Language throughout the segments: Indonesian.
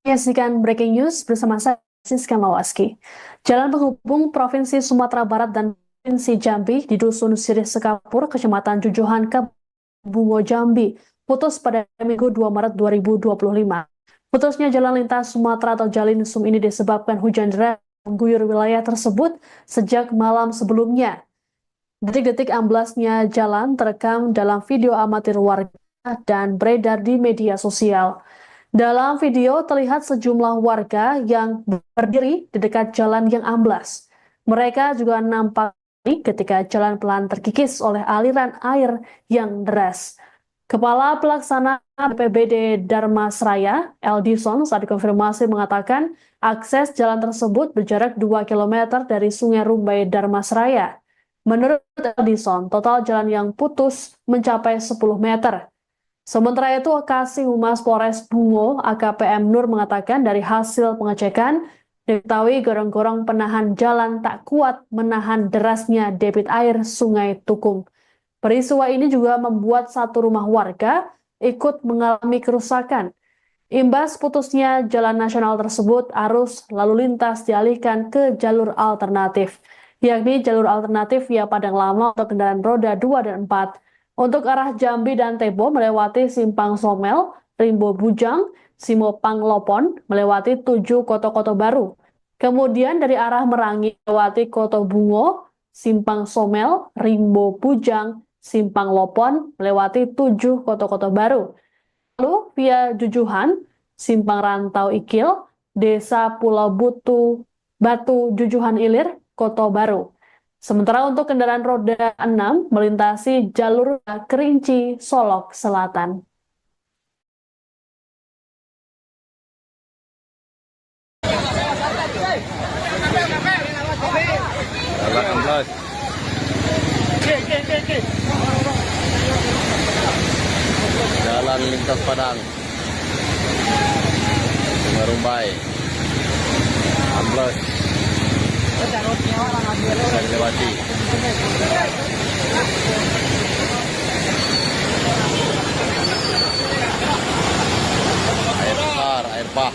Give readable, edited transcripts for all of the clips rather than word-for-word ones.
Menyaksikan breaking news bersama saya, Siska Mawaski. Jalan penghubung Provinsi Sumatera Barat dan Provinsi Jambi di Dusun Sirih Sekapur, Kecamatan Jujuhan, Bungo, Jambi, putus pada Minggu 2 Maret 2025. Putusnya jalan lintas Sumatera atau Jalinsum ini disebabkan hujan deras mengguyur wilayah tersebut sejak malam sebelumnya. Detik-detik amblasnya jalan terekam dalam video amatir warga dan beredar di media sosial. Dalam video terlihat sejumlah warga yang berdiri di dekat jalan yang amblas. Mereka juga nampak ketika jalan pelan terkikis oleh aliran air yang deras. Kepala Pelaksana BPBD Darmasraya, Eldison, saat dikonfirmasi mengatakan akses jalan tersebut berjarak 2 km dari Sungai Rumbai Darmasraya. Menurut Eldison, total jalan yang putus mencapai 10 meter. Sementara itu, Kasih Humas Polres Bungo, AKPM Nur mengatakan dari hasil pengecekan, diketahui gorong-gorong penahan jalan tak kuat menahan derasnya debit air Sungai Tukung. Peristiwa ini juga membuat satu rumah warga ikut mengalami kerusakan. Imbas putusnya jalan nasional tersebut, arus lalu lintas dialihkan ke jalur alternatif, yakni jalur alternatif via Padang Lama untuk kendaraan roda 2 dan 4. Untuk arah Jambi dan Tebo melewati Simpang Somel, Rimbo Bujang, Simopang Lopon, melewati 7 Koto-Koto Baru. Kemudian dari arah Merangi melewati Koto Bungo, Simpang Somel, Rimbo Bujang, Simpang Lopon, melewati 7 Koto-Koto Baru. Lalu via Jujuhan, Simpang Rantau Ikil, Desa Pulau Batu Jujuhan Ilir, Koto Baru. Sementara untuk kendaraan roda 6 melintasi jalur Kerinci, Solok Selatan. Jalan lintas Padang, Sungai Rumbai, amblas, bisa dilewati. Air besar, air bah.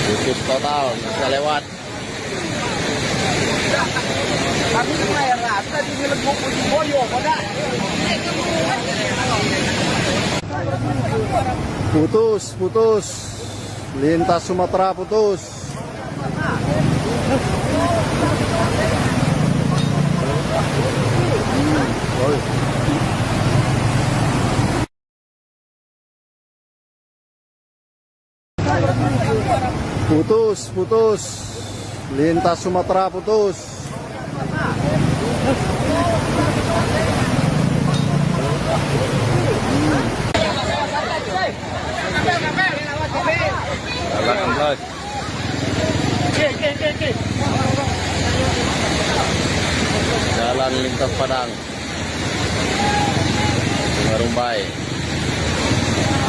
Tutup total, bisa lewat. Putus. Lintas Sumatera putus. Putus. Lintas Sumatera putus. Jalan amblas. Jalan lintas Padang, Sungai Rumbai,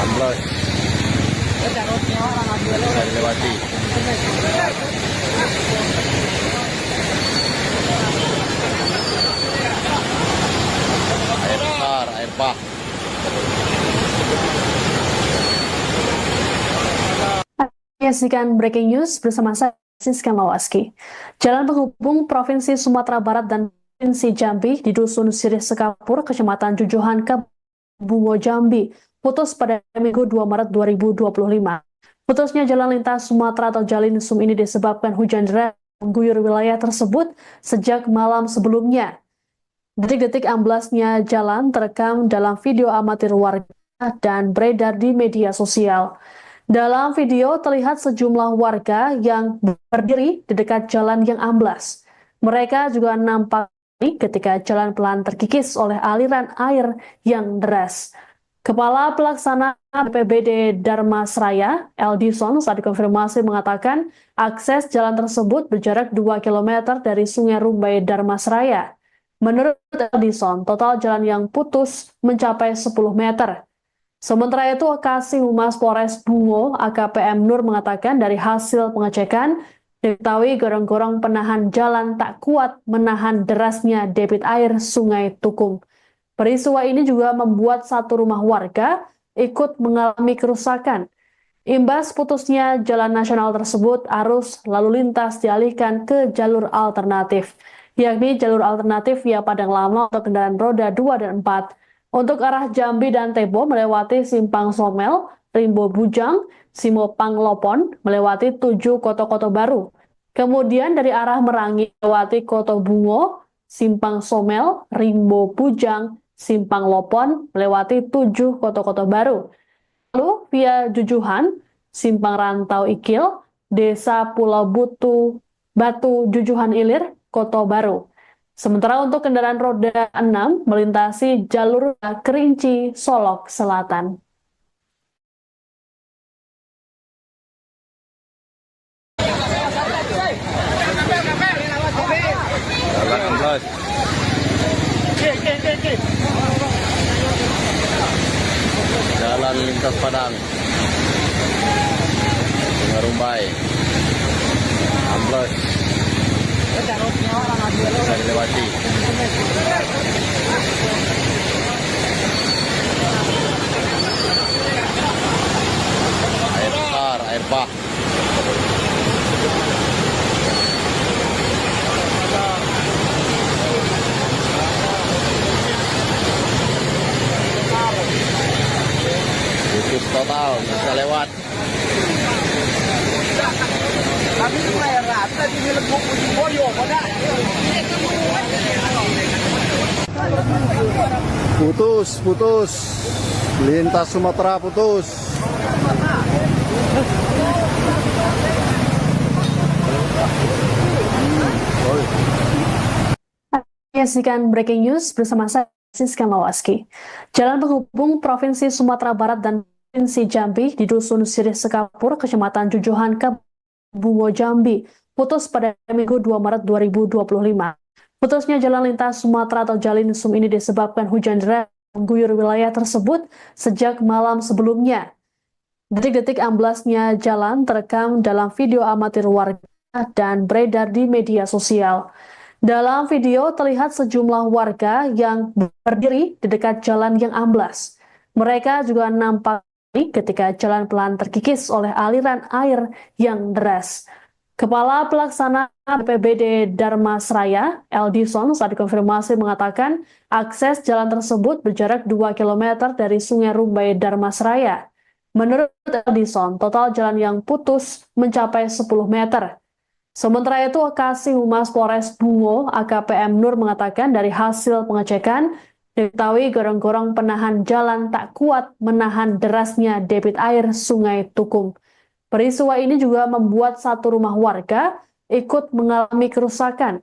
amblas, bisa dilewati. Air besar, air bah. Menyaksikan breaking news bersama saya, Siska Mawaski. Jalan penghubung Provinsi Sumatera Barat dan Provinsi Jambi di Dusun Sirih Sekapur, Kecamatan Jujuhan, Bungo, Jambi, putus pada Minggu 2 Maret 2025. Putusnya jalan lintas Sumatera atau Jalinsum ini disebabkan hujan deras mengguyur wilayah tersebut sejak malam sebelumnya. Detik-detik amblasnya jalan terekam dalam video amatir warga dan beredar di media sosial. Dalam video terlihat sejumlah warga yang berdiri di dekat jalan yang amblas. Mereka juga nampak ketika jalan pelan terkikis oleh aliran air yang deras. Kepala Pelaksana BPBD Darmasraya, Eldison, saat dikonfirmasi mengatakan akses jalan tersebut berjarak 2 km dari Sungai Rumbai Darmasraya. Menurut Eldison, total jalan yang putus mencapai 10 meter. Sementara itu, Kasih Humas Polres Bungo, AKPM Nur mengatakan dari hasil pengecekan, Diketahui gorong-gorong penahan jalan tak kuat menahan derasnya debit air Sungai Tukung. Peristiwa ini juga membuat satu rumah warga ikut mengalami kerusakan. Imbas putusnya jalan nasional tersebut, arus lalu lintas dialihkan ke jalur alternatif, yakni jalur alternatif via Padang Lama untuk kendaraan roda 2 dan 4. Untuk arah Jambi dan Tebo melewati Simpang Somel, Rimbo Bujang, Simopang Lopon melewati 7 Koto-Koto Baru. Kemudian dari arah Merangi melewati Koto Bungo, Simpang Somel, Rimbo Bujang, Simpang Lopon melewati 7 Koto-Koto Baru. Lalu via Jujuhan, Simpang Rantau Ikil, Desa Pulau Batu Jujuhan Ilir, Koto Baru. Sementara untuk kendaraan roda 6 melintasi jalur Kerinci, Solok Selatan. Jalan amblas. Jalan lintas Padang. Sungai Rumbai. Amblas. Bisa dilewati. Air besar, air bah. Putus total, bisa lewat. Putus. Lintas Sumatera putus. Menyaksikan breaking news bersama saya, Siska Mawaski. Jalan penghubung Provinsi Sumatera Barat dan Provinsi Jambi di Dusun Sirih Sekapur, Kecamatan Jujuhan, Bungo Jambi, putus pada Minggu 2 Maret 2025. Putusnya jalan lintas Sumatera atau Jalinsum ini disebabkan hujan deras mengguyur wilayah tersebut sejak malam sebelumnya. Detik-detik amblasnya jalan terekam dalam video amatir warga dan beredar di media sosial. Dalam video terlihat sejumlah warga yang berdiri di dekat jalan yang amblas. Mereka juga nampak ketika jalan pelan terkikis oleh aliran air yang deras. Kepala Pelaksana BPBD Darmasraya, Eldison, saat dikonfirmasi mengatakan akses jalan tersebut berjarak 2 km dari Sungai Rumbai Darmasraya. Menurut Eldison, total jalan yang putus mencapai 10 meter. Sementara itu, Kasih Humas Polres Bungo, AKPM Nur mengatakan dari hasil pengecekan, diketahui gorong-gorong penahan jalan tak kuat menahan derasnya debit air Sungai Tukung. Peristiwa ini juga membuat satu rumah warga ikut mengalami kerusakan.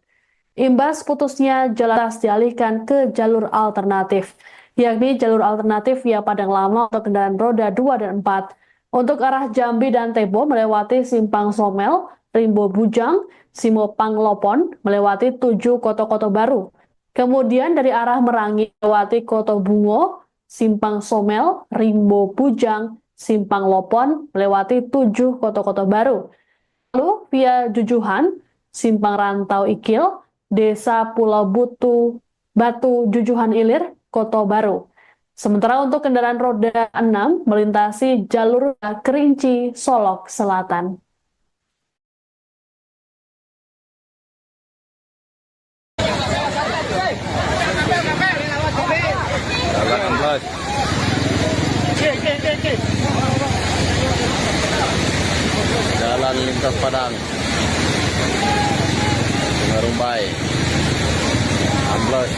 Imbas putusnya jalan dialihkan ke jalur alternatif, yakni jalur alternatif via Padang Lama untuk kendaraan roda 2 dan 4. Untuk arah Jambi dan Tebo melewati Simpang Somel, Rimbo Bujang, Simopang Lopon melewati 7 Koto-Koto Baru. Kemudian dari arah Merangi melewati Koto Bungo, Simpang Somel, Rimbo Bujang, Simpang Lopon melewati 7 Koto-Koto Baru. Lalu via Jujuhan, Simpang Rantau Ikil, Desa Pulau Batu Jujuhan Ilir, Koto Baru. Sementara untuk kendaraan roda 6 melintasi jalur Kerinci, Solok Selatan. Jalan amblas. Jalan lintas Padang. Sungai Rumbai. Amblas.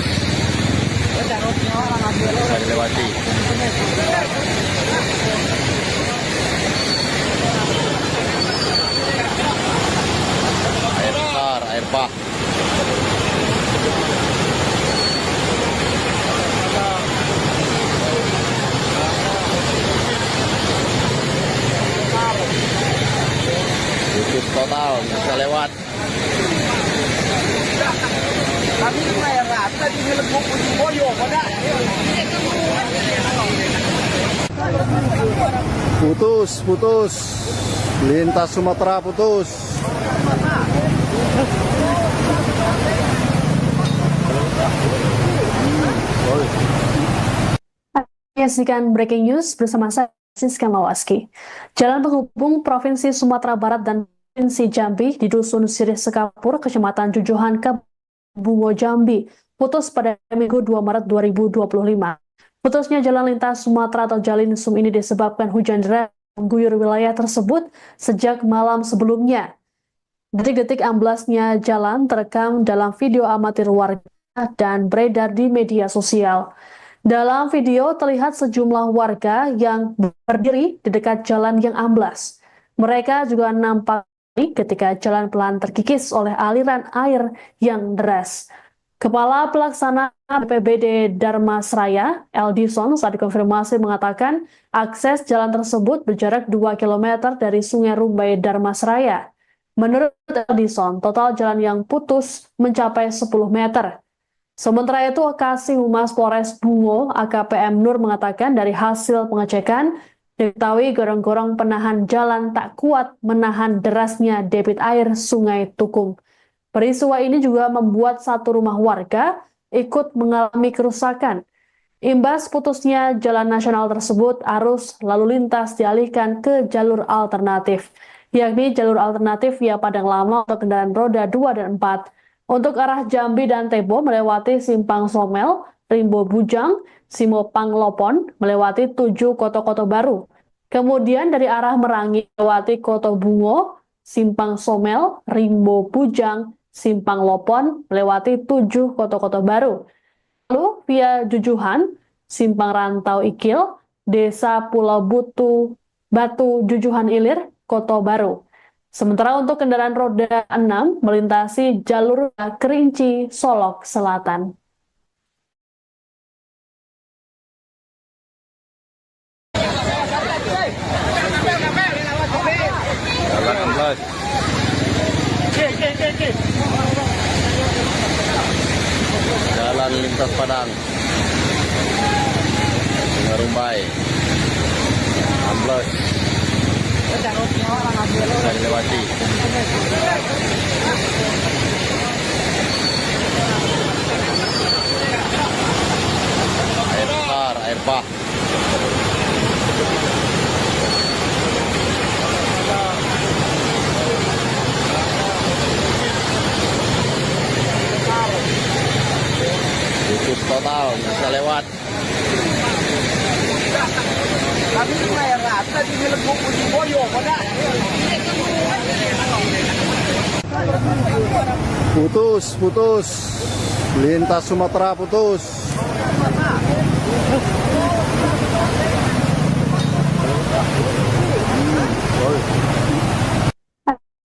Bisa dilewati. Air besar, air bah. Putus total, bisa lewat. Putus. Lintas Sumatera putus. Menyaksikan breaking news bersama saya, Siska Mawaski. Jalan penghubung Provinsi Sumatera Barat dan Provinsi Jambi di Dusun Sirih Sekapur, Kecamatan Jujuhan, Kabupaten Bungo, Jambi, putus pada Minggu 2 Maret 2025. Putusnya jalan lintas Sumatera atau Jalinsum ini disebabkan hujan deras mengguyur wilayah tersebut sejak malam sebelumnya. Detik-detik amblasnya jalan terekam dalam video amatir warga dan beredar di media sosial. Dalam video terlihat sejumlah warga yang berdiri di dekat jalan yang amblas. Mereka juga nampak ketika jalan pelan terkikis oleh aliran air yang deras. Kepala Pelaksana BPBD Darmasraya, Eldison, saat dikonfirmasi mengatakan akses jalan tersebut berjarak 2 km dari Sungai Rumbai Darmasraya. Menurut Eldison, total jalan yang putus mencapai 10 meter. Sementara itu, Kasih Humas Polres Bungo, AKPM Nur mengatakan dari hasil pengecekan, diketahui gorong-gorong penahan jalan tak kuat menahan derasnya debit air Sungai Tukung. Peristiwa ini juga membuat satu rumah warga ikut mengalami kerusakan. Imbas putusnya jalan nasional tersebut, arus lalu lintas dialihkan ke jalur alternatif, yakni jalur alternatif via Padang Lama untuk kendaraan roda 2 dan 4. Untuk arah Jambi dan Tebo melewati Simpang Somel, Rimbo Bujang, Simo Panglopon melewati 7 Koto-Koto Baru. Kemudian dari arah Merangi melewati Koto Bungo, Simpang Somel, Rimbo Bujang, Simpang Lopon melewati 7 Koto-Koto Baru. Lalu via Jujuhan, Simpang Rantau Ikil, Desa Pulau Batu Jujuhan Ilir, Koto Baru. Sementara untuk kendaraan roda 6 melintasi jalur Kerinci, Solok Selatan. Jalan amblas. Jalan lintas Padang. Sungai Rumbai. Amblas. Bisa dilewati. Air besar, air bah. Putus total, bisa lewat. Putus. Lintas Sumatera putus.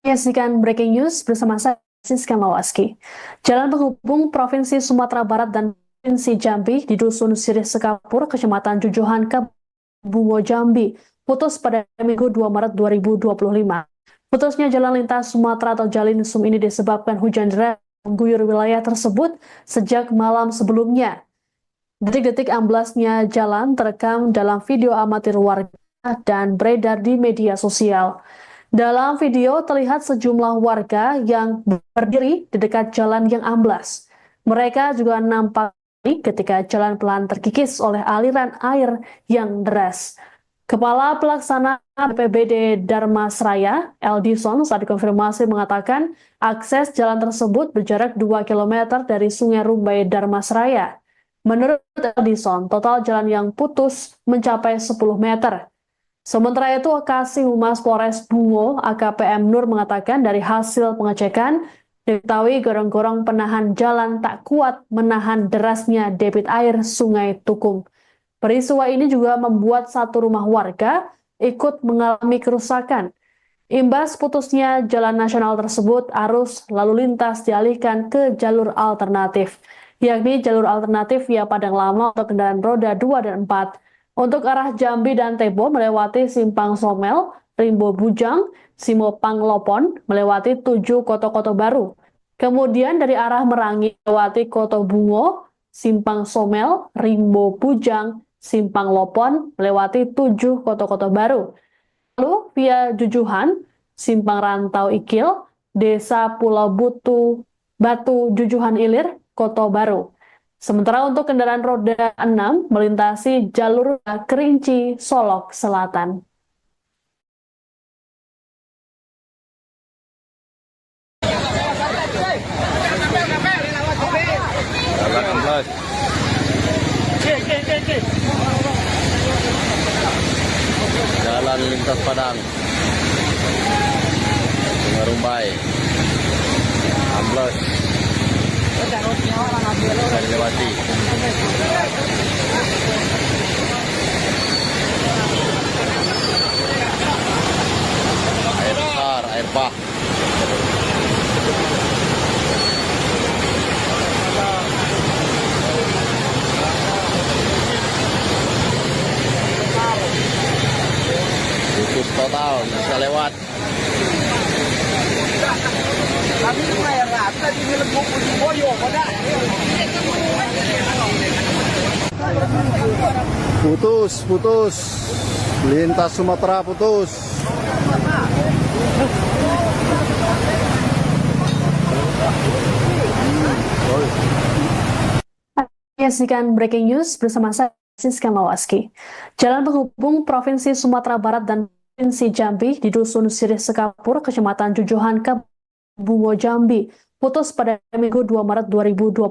Menyaksikan breaking news bersama saya, Siska Mawaski. Jalan penghubung Provinsi Sumatera Barat dan Provinsi Jambi di Dusun Sirih Sekapur, Kecamatan Jujuhan, Kabupaten Bungo, Jambi, putus pada Minggu 2 Maret 2025. Putusnya jalan lintas Sumatera atau Jalinsum ini disebabkan hujan deras mengguyur wilayah tersebut sejak malam sebelumnya. Detik-detik amblasnya jalan terekam dalam video amatir warga dan beredar di media sosial. Dalam video terlihat sejumlah warga yang berdiri di dekat jalan yang amblas. Mereka juga nampak ketika jalan pelan terkikis oleh aliran air yang deras. Kepala Pelaksana BPBD Darmasraya, Eldison, saat dikonfirmasi mengatakan akses jalan tersebut berjarak 2 km dari Sungai Rumbai Darmasraya. Menurut Eldison, total jalan yang putus mencapai 10 meter. Sementara itu, Kasih Humas Polres Bungo, AKPM Nur mengatakan dari hasil pengecekan, diketahui gorong-gorong penahan jalan tak kuat menahan derasnya debit air Sungai Tukung. Peristiwa ini juga membuat satu rumah warga ikut mengalami kerusakan. Imbas putusnya jalan nasional tersebut, arus lalu lintas dialihkan ke jalur alternatif, yakni jalur alternatif via Padang Lama untuk kendaraan roda 2 dan 4. Untuk arah Jambi dan Tebo melewati Simpang Somel, Rimbo Bujang, Simo Panglopon melewati 7 Koto-Koto Baru. Kemudian dari arah Merangi melewati Koto Bungo, Simpang Somel, Rimbo Bujang, Simpang Lopon melewati 7 Koto-Koto Baru. Lalu via Jujuhan, Simpang Rantau Ikil, Desa Pulau Batu, Jujuhan Ilir, Kota Baru. Sementara untuk kendaraan roda 6 melintasi jalur Kerinci, Solok Selatan. Jalan 16. Jalan lintas Padang. Sungai Rumbai. 16. Bisa dilewati. Air besar, air bah. Putus total, bisa lewat. Putus. Lintas Sumatera putus. Menyaksikan breaking news bersama saya, Siska Mawaski. Jalan penghubung Provinsi Sumatera Barat dan Provinsi Jambi di Dusun Sirih Sekapur, Kecamatan Jujuhan, Bungo Jambi, putus pada Minggu 2 Maret 2025.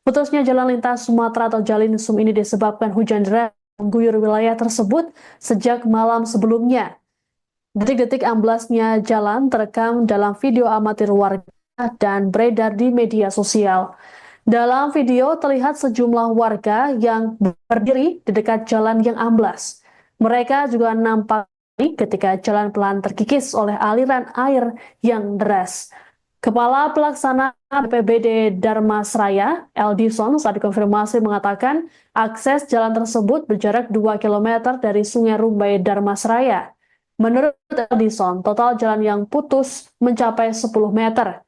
Putusnya jalan lintas Sumatera atau Jalinsum ini disebabkan hujan deras mengguyur wilayah tersebut sejak malam sebelumnya. Detik-detik amblasnya jalan terekam dalam video amatir warga dan beredar di media sosial. Dalam video terlihat sejumlah warga yang berdiri di dekat jalan yang amblas. Mereka juga nampak ketika jalan pelan terkikis oleh aliran air yang deras. Kepala Pelaksana BPBD Darmasraya, Eldison, saat dikonfirmasi mengatakan akses jalan tersebut berjarak 2 km dari Sungai Rumbai Darmasraya. Menurut Eldison, total jalan yang putus mencapai 10 meter.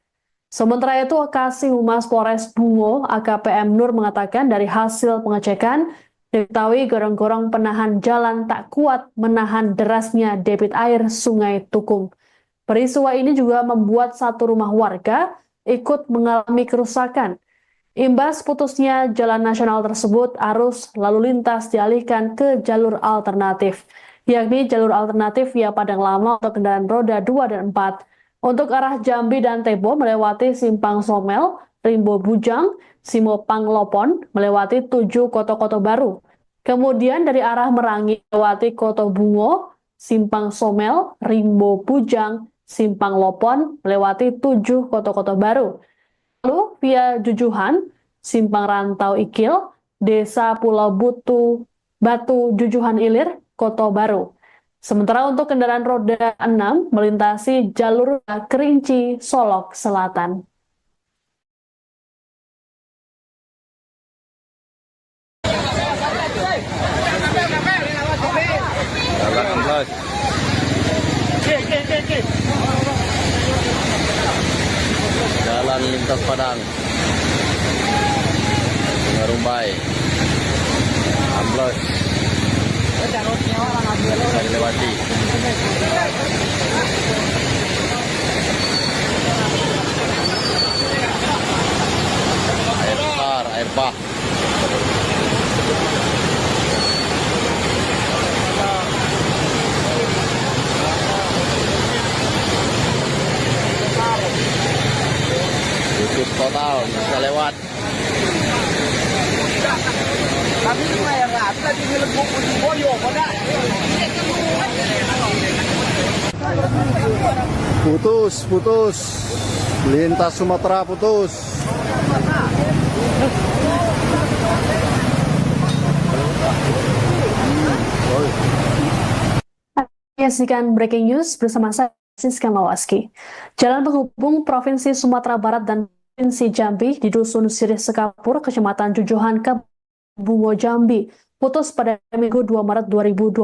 Sementara itu, Kasih Humas Polres Bungo, AKPM Nur mengatakan dari hasil pengecekan, diketahui gorong-gorong penahan jalan tak kuat menahan derasnya debit air Sungai Tukung. Peristiwa ini juga membuat satu rumah warga ikut mengalami kerusakan. Imbas putusnya jalan nasional tersebut, arus lalu lintas dialihkan ke jalur alternatif, yakni jalur alternatif via Padang Lama untuk kendaraan roda 2 dan 4. Untuk arah Jambi dan Tebo melewati Simpang Somel, Rimbo Bujang, Simo Panglopon melewati 7 Koto-Koto Baru. Kemudian dari arah Merangi melewati Koto Bungo, Simpang Somel, Rimbo Bujang, Simpang Lopon melewati 7 Koto-Koto Baru. Lalu via Jujuhan, Simpang Rantau Ikil, Desa Pulau Batu, Jujuhan Ilir, Kota Baru. Sementara untuk kendaraan roda 6 melintasi jalur Kerinci, Solok Selatan. Jalan 16. Jalan lintas Padang. Sungai Rumbai. 16. Bisa dilewati. Air besar, air bah. Putus total, bisa lewat. Putus. Lintas Sumatera putus. Menyaksikan breaking news bersama saya, Siska Mawaski. Jalan penghubung Provinsi Sumatera Barat dan Provinsi Jambi di Dusun Sirih Sekapur, Kecamatan Jujuhan, Bungo Jambi, putus pada Minggu 2 Maret 2025.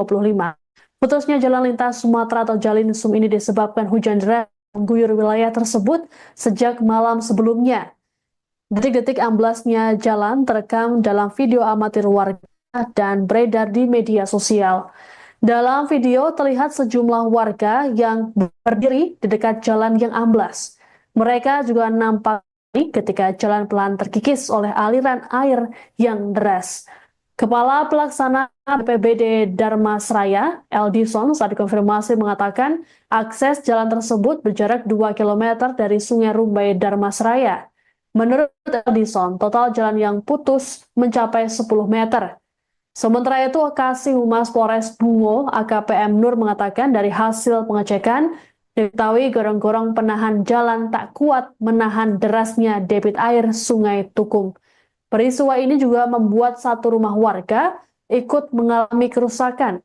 Putusnya jalan lintas Sumatera atau Jalinsum ini disebabkan hujan deras mengguyur wilayah tersebut sejak malam sebelumnya. Detik-detik amblasnya jalan terekam dalam video amatir warga dan beredar di media sosial. Dalam video terlihat sejumlah warga yang berdiri di dekat jalan yang amblas. Mereka juga nampak ketika jalan pelan terkikis oleh aliran air yang deras. Kepala Pelaksana BPBD Darmasraya, Eldison, saat dikonfirmasi mengatakan akses jalan tersebut berjarak 2 km dari Sungai Rumbai Darmasraya. Menurut Eldison, total jalan yang putus mencapai 10 meter. Sementara itu, Kasih Humas Polres Bungo, AKP M. Nur mengatakan dari hasil pengecekan, diketahui gorong-gorong penahan jalan tak kuat menahan derasnya debit air Sungai Tukung. Peristiwa ini juga membuat satu rumah warga ikut mengalami kerusakan.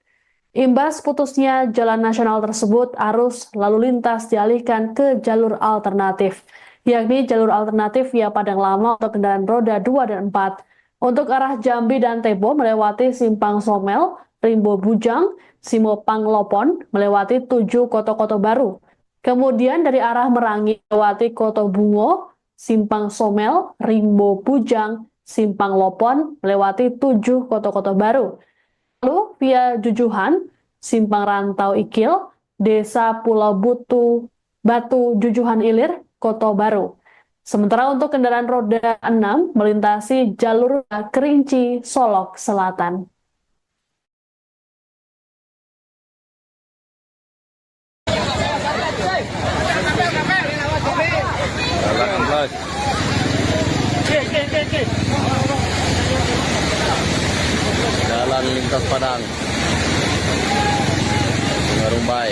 Imbas putusnya jalan nasional tersebut, arus lalu lintas dialihkan ke jalur alternatif, yakni jalur alternatif via Padang Lama untuk kendaraan roda 2 dan 4. Untuk arah Jambi dan Tebo melewati Simpang Somel, Rimbo Bujang, Simo Panglopon melewati 7 Koto-Koto Baru. Kemudian dari arah Merangi melewati Koto Bungo, Simpang Somel, Rimbo Bujang, Simpang Lopon melewati 7 Koto-Koto Baru. Lalu via Jujuhan, Simpang Rantau Ikil, Desa Pulau Batu Jujuhan Ilir, Koto Baru. Sementara untuk kendaraan roda 6 melintasi jalur Kerinci Solok Selatan. Jalan lintas Padang, Sungai Rumbai,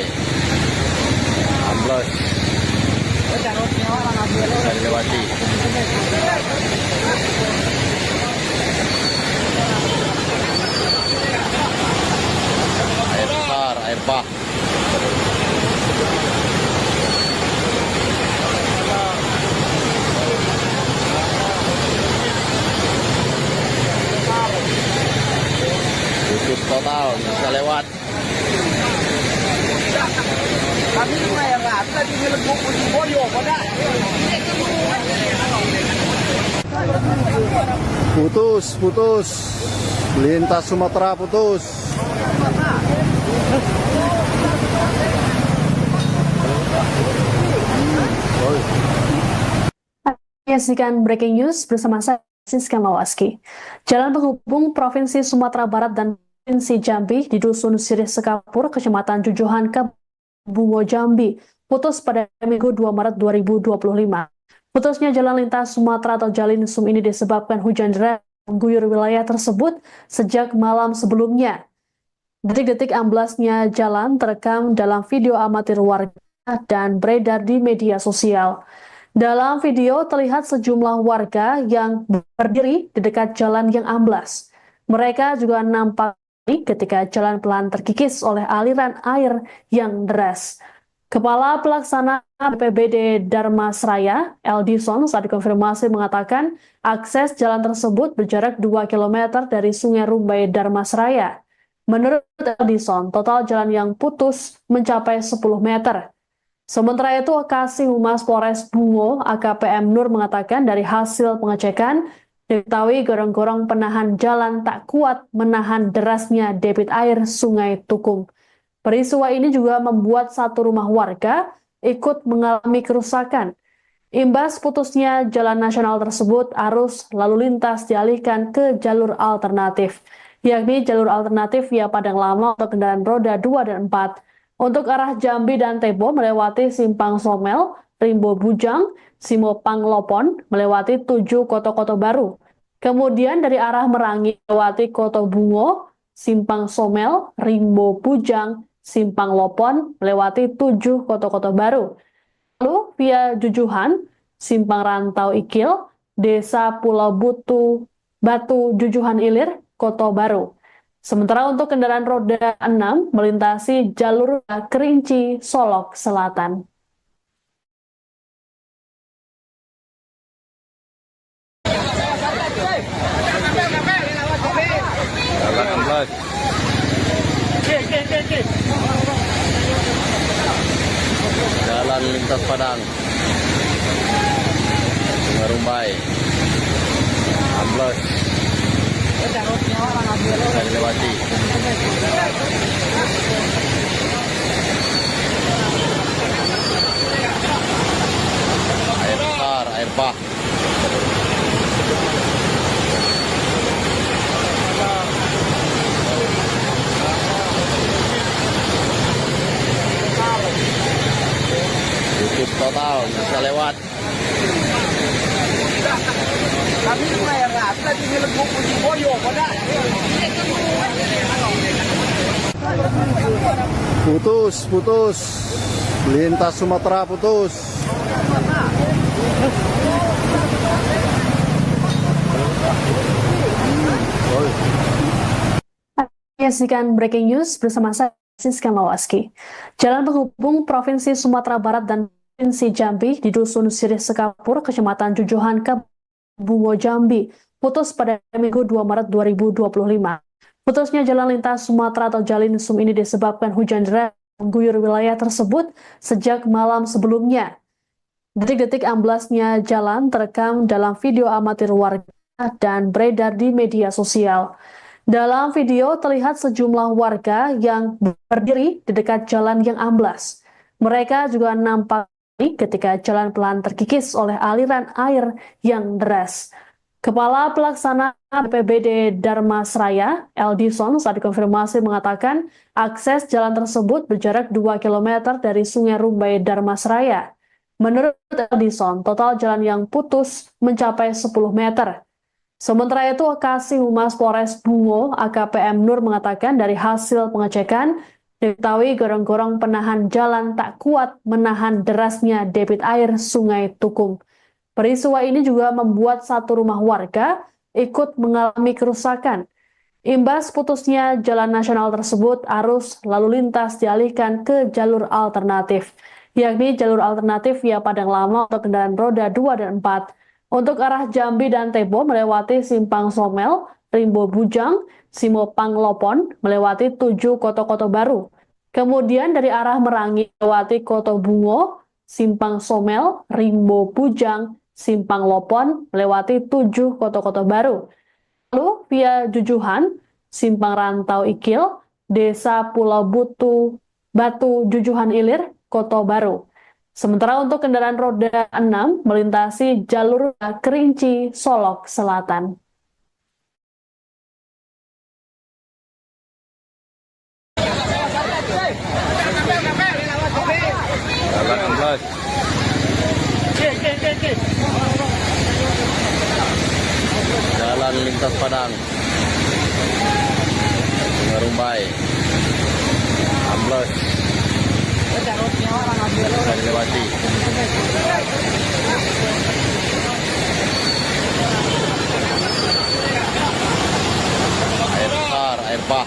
amblas, bisa dilewati. Air besar, air bah. Putus total, bisa lewat. Putus. Lintas Sumatera putus. Menyaksikan breaking news bersama saya, Siska Mawaski. Jalan penghubung Provinsi Sumatera Barat dan Provinsi Jambi di Dusun Sirih Sekapur, Kecamatan Jujuhan, Bungo Jambi, putus pada Minggu 2 Maret 2025. Putusnya jalan lintas Sumatera atau Jalinsum ini disebabkan hujan deras mengguyur wilayah tersebut sejak malam sebelumnya. Detik-detik amblasnya jalan terekam dalam video amatir warga dan beredar di media sosial. Dalam video terlihat sejumlah warga yang berdiri di dekat jalan yang amblas. Mereka juga nampak ketika jalan pelan terkikis oleh aliran air yang deras. Kepala Pelaksana BPBD Darmasraya, Eldison, saat dikonfirmasi mengatakan akses jalan tersebut berjarak 2 km dari Sungai Rumbai Darmasraya. Menurut Eldison, total jalan yang putus mencapai 10 meter. Sementara itu, Kasih Humas Polres Bungo, AKP M. Nur mengatakan dari hasil pengecekan, diketahui gorong-gorong penahan jalan tak kuat menahan derasnya debit air Sungai Tukung. Peristiwa ini juga membuat satu rumah warga ikut mengalami kerusakan. Imbas putusnya jalan nasional tersebut, arus lalu lintas dialihkan ke jalur alternatif, yakni jalur alternatif via Padang Lama untuk kendaraan roda 2 dan 4. Untuk arah Jambi dan Tebo melewati Simpang Somel, Rimbo Bujang, Simo Panglopon melewati 7 Koto-Koto Baru. Kemudian dari arah Merangi melewati Koto Bungo, Simpang Somel, Rimbo Bujang, Simpang Lopon melewati 7 Koto-Koto Baru. Lalu via Jujuhan, Simpang Rantau Ikil, Desa Pulau Batu Jujuhan Ilir, Koto Baru. Sementara untuk kendaraan roda 6 melintasi jalur Kerinci Solok Selatan. Jalan amblas. Jalan lintas Padang, Sungai Rumbai, amblas, bisa dilewati. tahun bisa lewat. Putus. Lintas Sumatera putus. Menyaksikan breaking news bersama saya, Siska Mawaski. Jalan penghubung Provinsi Sumatera Barat dan Provinsi Jambi di Dusun Sirih Sekapur, Kecamatan Jujuhan, Kabupaten Bungo, Jambi, putus pada Minggu 2 Maret 2025. Putusnya jalan lintas Sumatera atau Jalinsum ini disebabkan hujan deras mengguyur wilayah tersebut sejak malam sebelumnya. Detik-detik amblasnya jalan terekam dalam video amatir warga dan beredar di media sosial. Dalam video terlihat sejumlah warga yang berdiri di dekat jalan yang amblas. Mereka juga nampak ketika jalan pelan terkikis oleh aliran air yang deras. Kepala Pelaksana BPBD Darmasraya, Eldison, saat dikonfirmasi mengatakan akses jalan tersebut berjarak 2 km dari Sungai Rumbai Darmasraya. Menurut Eldison, total jalan yang putus mencapai 10 meter. Sementara itu, Kasih Humas Polres Bungo, AKPM Nur mengatakan dari hasil pengecekan, diketahui gorong-gorong penahan jalan tak kuat menahan derasnya debit air Sungai Tukung. Peristiwa ini juga membuat satu rumah warga ikut mengalami kerusakan. Imbas putusnya jalan nasional tersebut, arus lalu lintas dialihkan ke jalur alternatif, yakni jalur alternatif via Padang Lama untuk kendaraan roda 2 dan 4. Untuk arah Jambi dan Tebo melewati Simpang Somel, Rimbo Bujang, Simo Panglopon melewati 7 Koto-Koto Baru. Kemudian dari arah Merangi melewati Koto Bungo, Simpang Somel, Rimbo Bujang, Simpang Lopon melewati 7 Koto-Koto Baru. Lalu via Jujuhan, Simpang Rantau Ikil, Desa Pulau Batu Jujuhan Ilir, Koto Baru. Sementara untuk kendaraan roda 6 melintasi jalur Kerinci, Solok Selatan. Jalan amblas. Jalan lintas Padang. Sungai Rumbai. Amblas. Bisa dilewati. Air besar, air bah.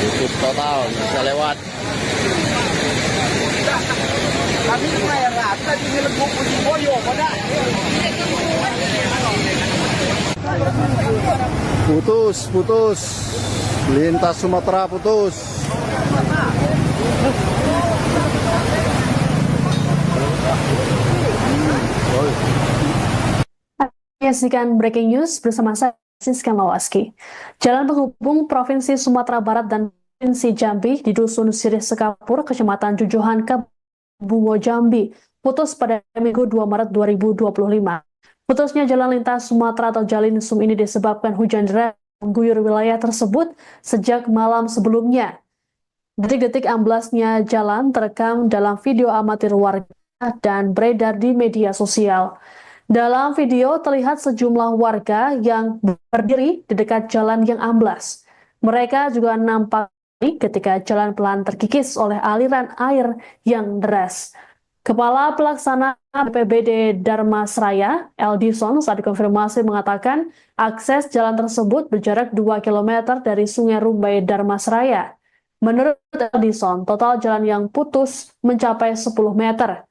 Tutup total, bisa lewat. Putus. Lintas Sumatera putus. Menyaksikan breaking news bersama saya, Siska Mawaski. Jalan penghubung Provinsi Sumatera Barat dan Provinsi Jambi di Dusun Sirih Sekapur, Kecamatan Jujuhan, Kabupaten Bungo, Jambi, putus pada Minggu 2 Maret 2025. Putusnya jalan lintas Sumatera atau Jalinsum ini disebabkan hujan deras mengguyur wilayah tersebut sejak malam sebelumnya. Detik-detik amblasnya jalan terekam dalam video amatir warga dan beredar di media sosial. Dalam video terlihat sejumlah warga yang berdiri di dekat jalan yang amblas. Mereka juga nampak ketika jalan pelan terkikis oleh aliran air yang deras. Kepala Pelaksana BPBD Darmasraya, Eldison, saat dikonfirmasi mengatakan akses jalan tersebut berjarak 2 km dari Sungai Rumbai Darmasraya. Menurut Eldison, total jalan yang putus mencapai 10 meter.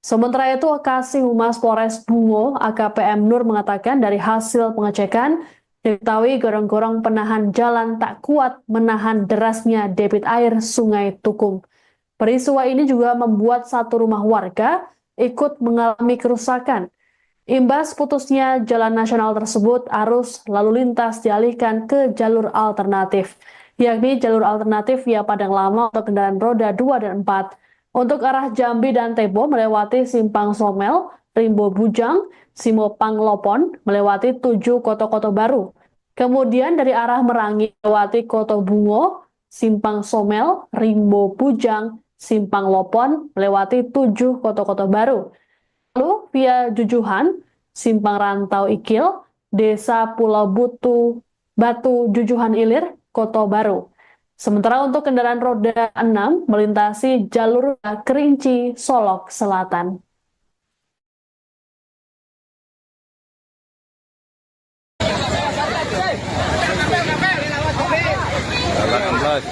Sementara itu, Kasih Humas Polres Bungo, AKPM Nur mengatakan dari hasil pengecekan, diketahui gorong-gorong penahan jalan tak kuat menahan derasnya debit air Sungai Tukung. Peristiwa ini juga membuat satu rumah warga ikut mengalami kerusakan. Imbas putusnya jalan nasional tersebut, arus lalu lintas dialihkan ke jalur alternatif, yakni jalur alternatif via Padang Lama untuk kendaraan roda 2 dan 4. Untuk arah Jambi dan Tebo melewati Simpang Somel, Rimbo Bujang, Simopang Lopon melewati 7 kota-kota baru. Kemudian dari arah Merangi melewati Koto Bungo, Simpang Somel, Rimbo Bujang, Simpang Lopon melewati 7 kota-kota baru. Lalu via Jujuhan, Simpang Rantau Ikil, Desa Pulau Batu Jujuhan Ilir, Koto Baru. Sementara untuk kendaraan roda 6 melintasi jalur Kerinci, Solok Selatan. Jalan 16.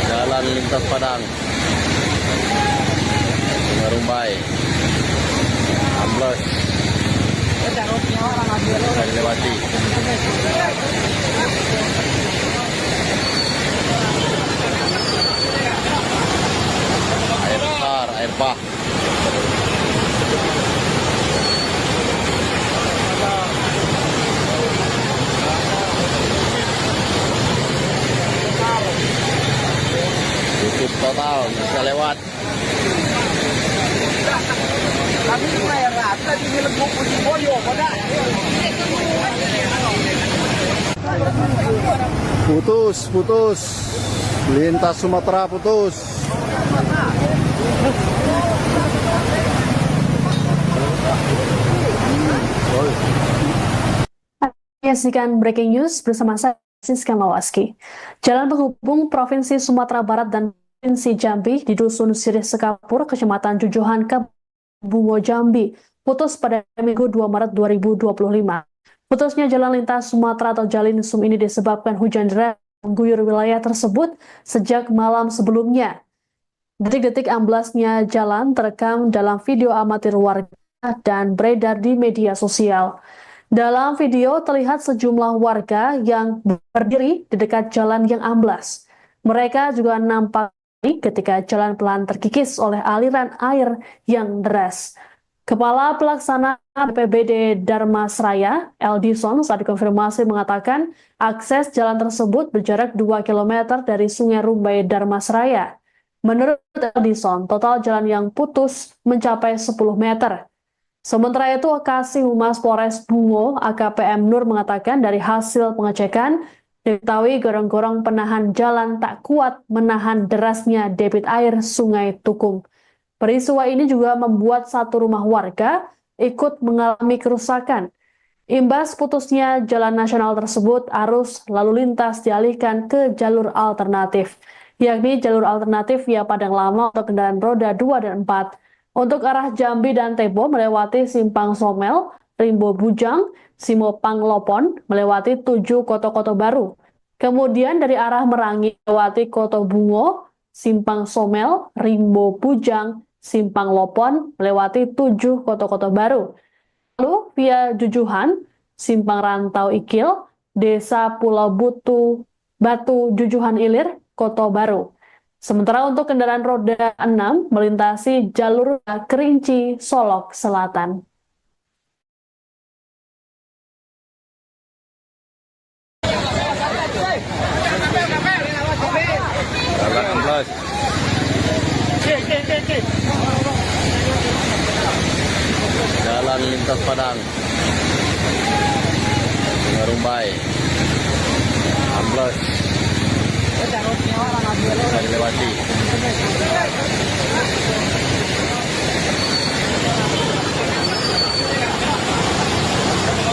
Jalan lintas Padang. Sungai Rumbai. 16. Bisa dilewati. Air besar, air bah. Tutup total, bisa lewat. Putus. Lintas Sumatera putus. Menyaksikan breaking news bersama saya, Siska Mawaski. Jalan penghubung Provinsi Sumatera Barat dan Provinsi Jambi di Dusun Sirih Sekapur, Kecamatan Jujuhan, Bungo Jambi, putus pada Minggu 2 Maret 2025. Putusnya jalan lintas Sumatera atau Jalinsum ini disebabkan hujan deras mengguyur wilayah tersebut sejak malam sebelumnya. Detik-detik amblasnya jalan terekam dalam video amatir warga dan beredar di media sosial. Dalam video terlihat sejumlah warga yang berdiri di dekat jalan yang amblas. Mereka juga nampak ketika jalan pelan terkikis oleh aliran air yang deras. Kepala Pelaksana BPBD Darmasraya, Eldison, saat dikonfirmasi mengatakan akses jalan tersebut berjarak 2 km dari Sungai Rumbai Darmasraya. Menurut Eldison, total jalan yang putus mencapai 10 meter. Sementara itu, Kasih Humas Polres Bungo, AKPM Nur mengatakan dari hasil pengecekan, diketahui gorong-gorong penahan jalan tak kuat menahan derasnya debit air Sungai Tukung. Peristiwa ini juga membuat satu rumah warga ikut mengalami kerusakan. Imbas putusnya jalan nasional tersebut, arus lalu lintas dialihkan ke jalur alternatif, yakni jalur alternatif via Padang Lama untuk kendaraan roda 2 dan 4. Untuk arah Jambi dan Tebo melewati Simpang Somel, Rimbo Bujang, Simopang Lopon melewati 7 kota-kota baru. Kemudian dari arah Merangi melewati Koto Bungo, Simpang Somel, Rimbo Bujang, Simpang Lopon melewati 7 kota-kota baru. Lalu via Jujuhan, Simpang Rantau Ikil, Desa Pulau Batu Jujuhan Ilir, Koto Baru. Sementara untuk kendaraan roda 6 melintasi jalur Kerinci, Solok Selatan. Jalan 16. Jalan lintas Padang. Sungai Rumbai. 16. Bisa dilewati.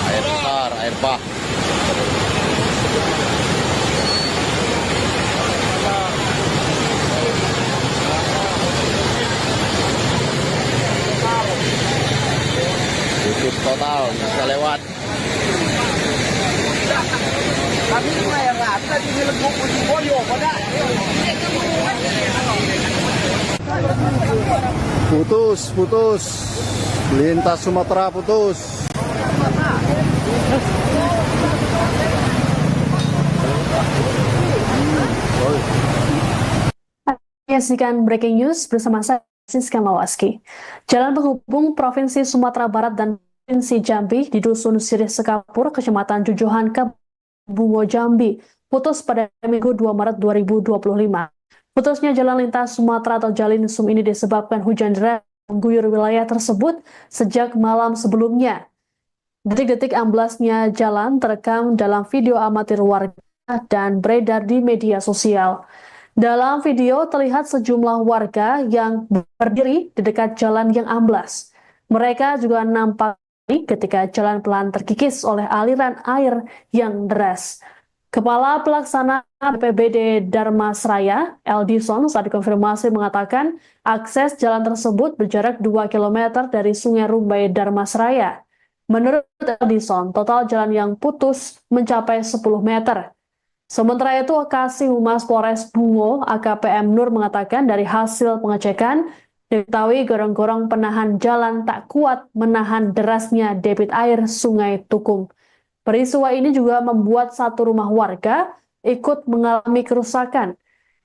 Air besar, air bah. Tutup total, bisa lewat. Putus. Lintas Sumatera putus. Menyaksikan breaking news bersama saya, Siska Mawaski. Jalan penghubung Provinsi Sumatera Barat dan Provinsi Jambi di Dusun Sirih Sekapur, Kecamatan Jujuhan, Bungo Jambi, putus pada Minggu 2 Maret 2025. Putusnya jalan lintas Sumatera atau Jalinsum ini disebabkan hujan deras mengguyur wilayah tersebut sejak malam sebelumnya. Detik-detik amblasnya jalan terekam dalam video amatir warga dan beredar di media sosial. Dalam video terlihat sejumlah warga yang berdiri di dekat jalan yang amblas. Mereka juga nampak ketika jalan pelan terkikis oleh aliran air yang deras. Kepala Pelaksana BPBD Darmasraya, Eldison, saat dikonfirmasi mengatakan akses jalan tersebut berjarak 2 km dari Sungai Rumbai Darmasraya. Menurut Eldison, total jalan yang putus mencapai 10 meter. Sementara itu, Kasih Humas Polres Bungo, AKPM Nur mengatakan dari hasil pengecekan, diketahui gorong-gorong penahan jalan tak kuat menahan derasnya debit air Sungai Tukung. Peristiwa ini juga membuat satu rumah warga ikut mengalami kerusakan.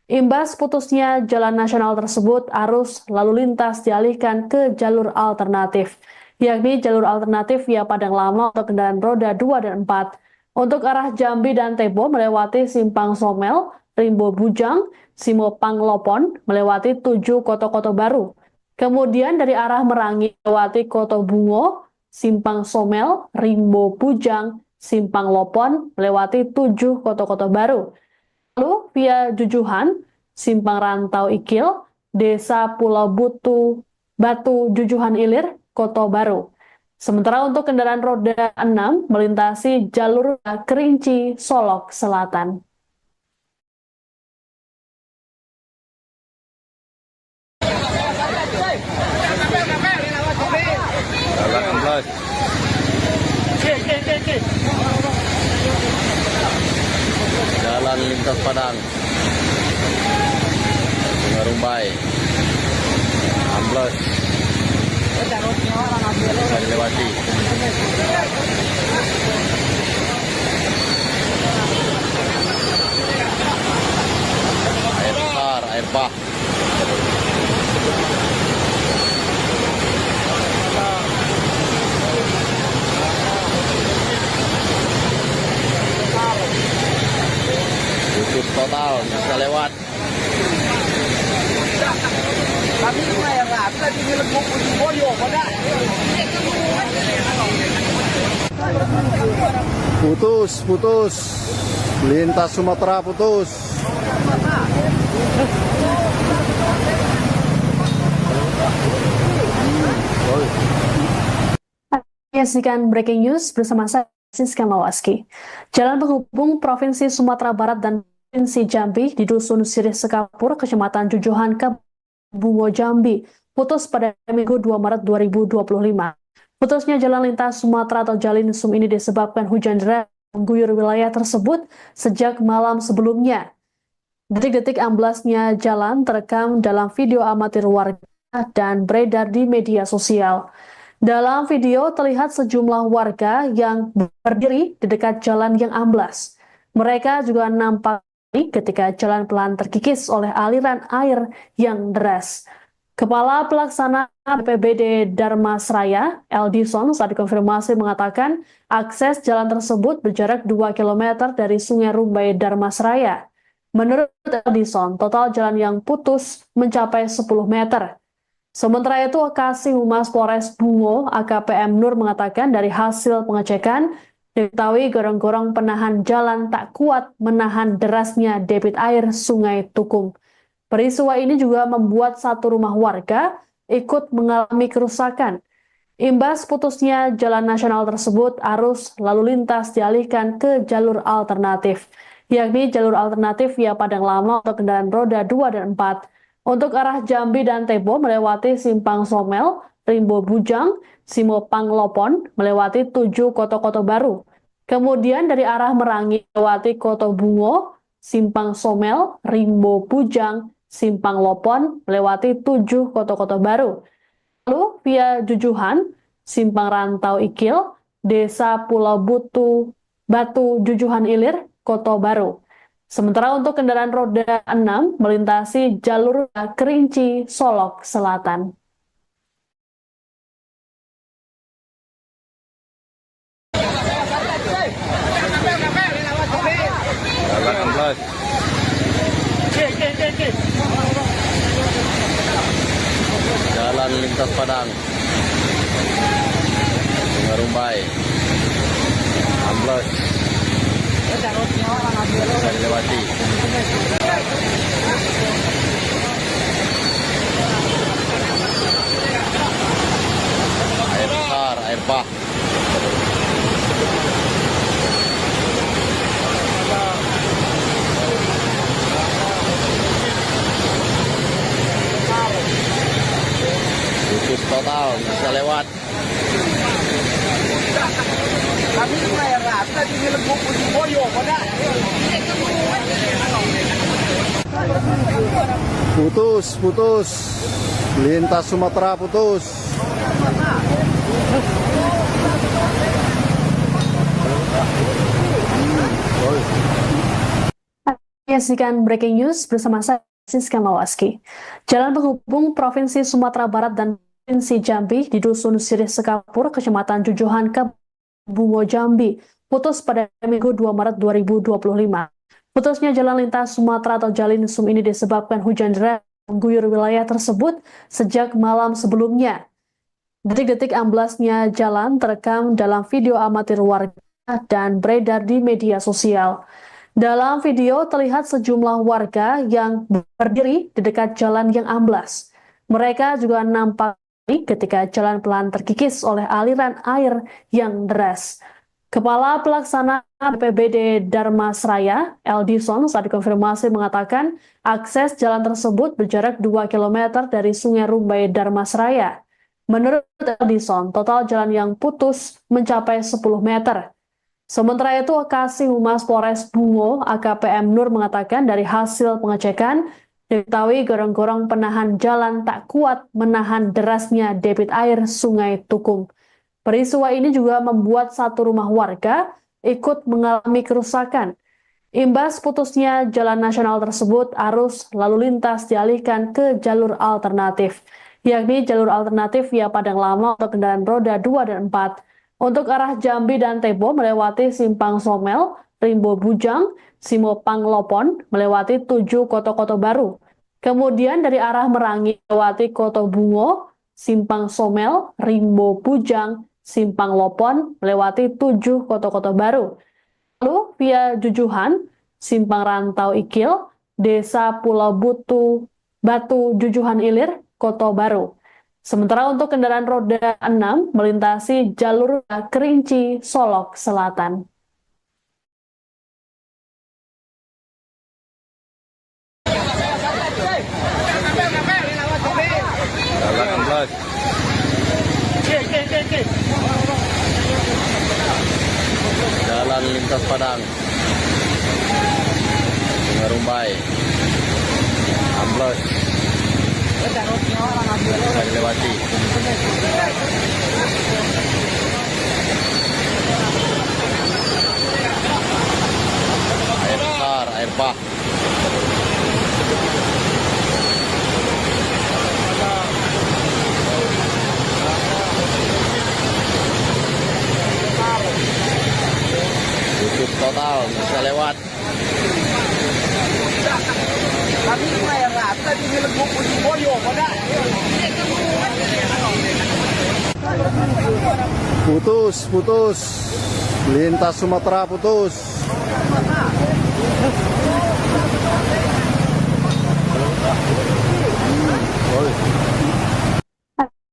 Imbas putusnya jalan nasional tersebut, arus lalu lintas dialihkan ke jalur alternatif, yakni jalur alternatif via Padang Lama untuk kendaraan roda 2 dan 4. Untuk arah Jambi dan Tebo melewati Simpang Somel, Rimbo Bujang, Simopang Lopon melewati 7 Koto-Koto Baru. Kemudian dari arah Merangi melewati Koto Bungo, Simpang Somel, Rimbo Bujang, Simpang Lopon melewati 7 Koto-Koto Baru. Lalu via Jujuhan, Simpang Rantau Ikil, Desa Pulau Batu Jujuhan Ilir, Koto Baru. Sementara untuk kendaraan roda 6 melintasi jalur Kerinci, Solok Selatan. Jalan amblas. Jalan lintas Padang. Sungai Rumbai. Amblas. Bisa dilewati. Air besar, air bah. Tutup total, bisa lewat. Putus. Lintas Sumatera putus. Menyaksikan breaking news bersama saya, Siska Mawaski. Jalan penghubung Provinsi Sumatera Barat dan Provinsi Jambi di Dusun Sirih Sekapur, Kecamatan Jujuhan, Bungo Jambi, putus pada Minggu 2 Maret 2025. Putusnya jalan lintas Sumatera atau Jalinsum ini disebabkan hujan deras mengguyur wilayah tersebut sejak malam sebelumnya. Detik-detik amblasnya jalan terekam dalam video amatir warga dan beredar di media sosial. Dalam video terlihat sejumlah warga yang berdiri di dekat jalan yang amblas. Mereka juga nampak ketika jalan pelan terkikis oleh aliran air yang deras. Kepala Pelaksana BPBD Darmasraya, Eldison, saat dikonfirmasi mengatakan akses jalan tersebut berjarak 2 km dari Sungai Rumbai Darmasraya. Menurut Eldison, total jalan yang putus mencapai 10 meter. Sementara itu, Kasih Humas Polres Bungo, AKPM Nur mengatakan dari hasil pengecekan, diketahui gorong-gorong penahan jalan tak kuat menahan derasnya debit air Sungai Tukung. Peristiwa ini juga membuat satu rumah warga ikut mengalami kerusakan. Imbas putusnya jalan nasional tersebut, arus lalu lintas dialihkan ke jalur alternatif, yakni jalur alternatif via Padang Lama untuk kendaraan roda 2 dan 4. Untuk arah Jambi dan Tebo melewati Simpang Somel, Rimbo Bujang, Simopang Lopon melewati 7 Koto-Koto Baru. Kemudian dari arah Merangi melewati Koto Bungo, Simpang Somel, Rimbo Bujang, Simpang Lopon melewati 7 Koto-Koto Baru. Lalu via Jujuhan, Simpang Rantau Ikil, Desa Pulau Batu Jujuhan Ilir, Koto Baru. Sementara untuk kendaraan roda 6 melintasi jalur Kerinci, Solok Selatan. Jalan amblas. Jalan lintas Padang. Sungai Rumbai. Amblas. Bisa dilewati. Air besar, air bah. Putus total, bisa lewat. Putus. Lintas Sumatera putus. Menyaksikan breaking news bersama saya, Siska Mawaski. Jalan penghubung Provinsi Sumatera Barat dan Provinsi Jambi di Dusun Sirih Sekapur, Kecamatan Jujuhan, Kabupaten Bungo, Jambi, putus pada Minggu 2 Maret 2025. Putusnya jalan lintas Sumatera atau Jalinsum ini disebabkan hujan deras mengguyur wilayah tersebut sejak malam sebelumnya. Detik-detik amblasnya jalan terekam dalam video amatir warga dan beredar di media sosial. Dalam video terlihat sejumlah warga yang berdiri di dekat jalan yang amblas. Mereka juga nampak ketika jalan pelan terkikis oleh aliran air yang deras. Kepala Pelaksana BPBD Darmasraya, Eldison, saat dikonfirmasi mengatakan akses jalan tersebut berjarak 2 km dari Sungai Rumbai Darmasraya. Menurut Eldison, total jalan yang putus mencapai 10 meter. Sementara itu, Kasih Humas Polres Bungo, AKP M. Nur mengatakan dari hasil pengecekan, diketahui gorong-gorong penahan jalan tak kuat menahan derasnya debit air Sungai Tukung. Peristiwa ini juga membuat satu rumah warga ikut mengalami kerusakan. Imbas putusnya jalan nasional tersebut, arus lalu lintas dialihkan ke jalur alternatif, yakni jalur alternatif via Padang Lama untuk kendaraan roda 2 dan 4. Untuk arah Jambi dan Tebo melewati Simpang Somel, Rimbo Bujang, Simopang Lopon melewati 7 Koto-Koto Baru. Kemudian dari arah Merangi melewati Koto Bungo, Simpang Somel, Rimbo Bujang, Simpang Lopon melewati 7 Koto-Koto Baru. Lalu via Jujuhan, Simpang Rantau Ikil, Desa Pulau Batu Jujuhan Ilir, Koto Baru. Sementara untuk kendaraan roda 6 melintasi jalur Kerinci, Solok Selatan. Jalan amblas. Jalan lintas Padang. Sungai Rumbai. Amblas. Bisa dilewati. Air besar, air bah. Putus total, bisa lewat. Putus. Lintas Sumatera putus.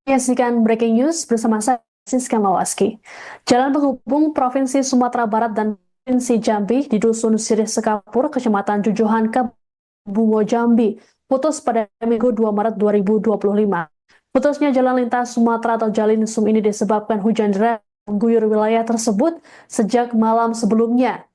Menyaksikan breaking news bersama saya, Siska Mawaski. Jalan penghubung Provinsi Sumatera Barat dan Provinsi Jambi di Dusun Sirih Sekapur, Kecamatan Jujuhan, Kabupaten Bungo, Jambi, putus pada Minggu 2 Maret 2025. Putusnya jalan lintas Sumatera atau Jalinsum ini disebabkan hujan deras mengguyur wilayah tersebut sejak malam sebelumnya.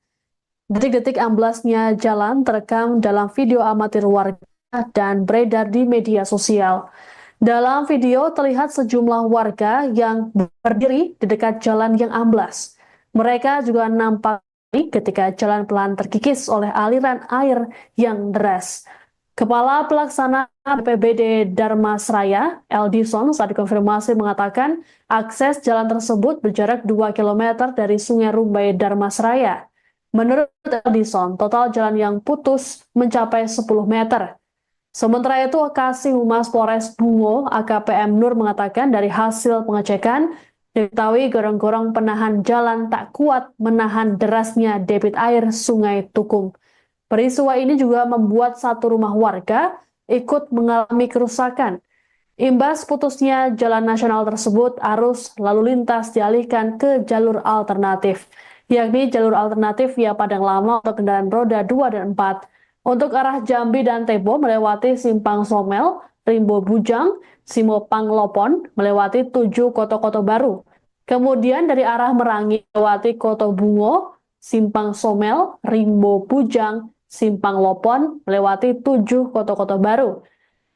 Detik-detik amblasnya jalan terekam dalam video amatir warga dan beredar di media sosial. Dalam video terlihat sejumlah warga yang berdiri di dekat jalan yang amblas. Mereka juga nampak ketika jalan pelan terkikis oleh aliran air yang deras. Kepala Pelaksana BPBD Darmasraya, Eldison, saat dikonfirmasi mengatakan akses jalan tersebut berjarak 2 km dari Sungai Rumbai Darmasraya. Menurut Eldison, total jalan yang putus mencapai 10 meter. Sementara itu, Kasih Humas Polres Bungo, AKPM Nur mengatakan dari hasil pengecekan, diketahui gorong-gorong penahan jalan tak kuat menahan derasnya debit air Sungai Tukung. Peristiwa ini juga membuat satu rumah warga ikut mengalami kerusakan. Imbas putusnya jalan nasional tersebut, arus lalu lintas dialihkan ke jalur alternatif, yakni jalur alternatif via Padang Lama untuk kendaraan roda 2 dan 4. Untuk arah Jambi dan Tebo melewati Simpang Somel, Rimbo Bujang, Simo Panglopon melewati 7 Koto-Koto Baru. Kemudian dari arah Merangi melewati Koto Bungo, Simpang Somel, Rimbo Bujang, Simpang Lopon melewati 7 Koto-Koto Baru.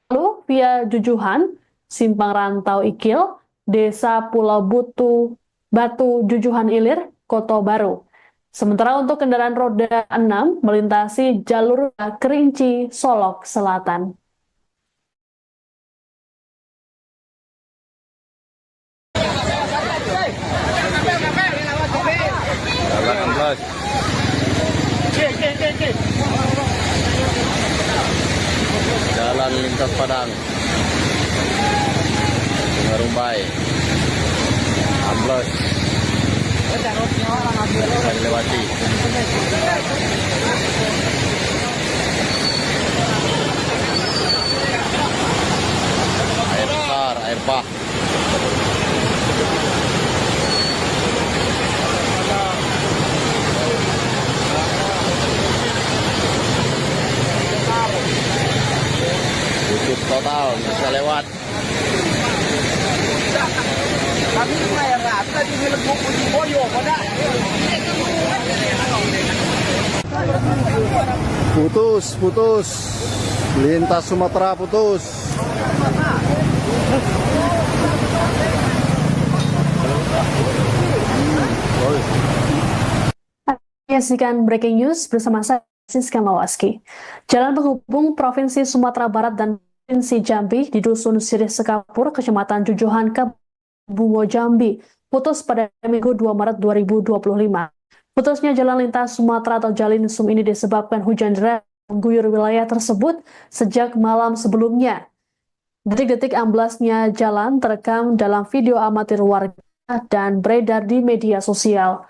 Lalu via Jujuhan, Simpang Rantau Ikil, Desa Pulau Batu Jujuhan Ilir, Koto Baru. Sementara untuk kendaraan roda 6 melintasi jalur Kerinci, Solok Selatan. Jalan 16. Jalan lintas Padang. Sungai Rumbai. 16. Bisa dilewati. Air besar, air bah. Tutup total, bisa lewat. Putus. Lintas Sumatera putus. Menyaksikan breaking news bersama saya, Siska Mawaski. Jalan penghubung Provinsi Sumatera Barat dan Provinsi Jambi di Dusun Sirih Sekapur, Kecamatan Jujuhan, Bungo Jambi, putus pada Minggu 2 Maret 2025. Putusnya jalan lintas Sumatera atau Jalinsum ini disebabkan hujan deras mengguyur wilayah tersebut sejak malam sebelumnya. Detik-detik amblasnya jalan terekam dalam video amatir warga dan beredar di media sosial.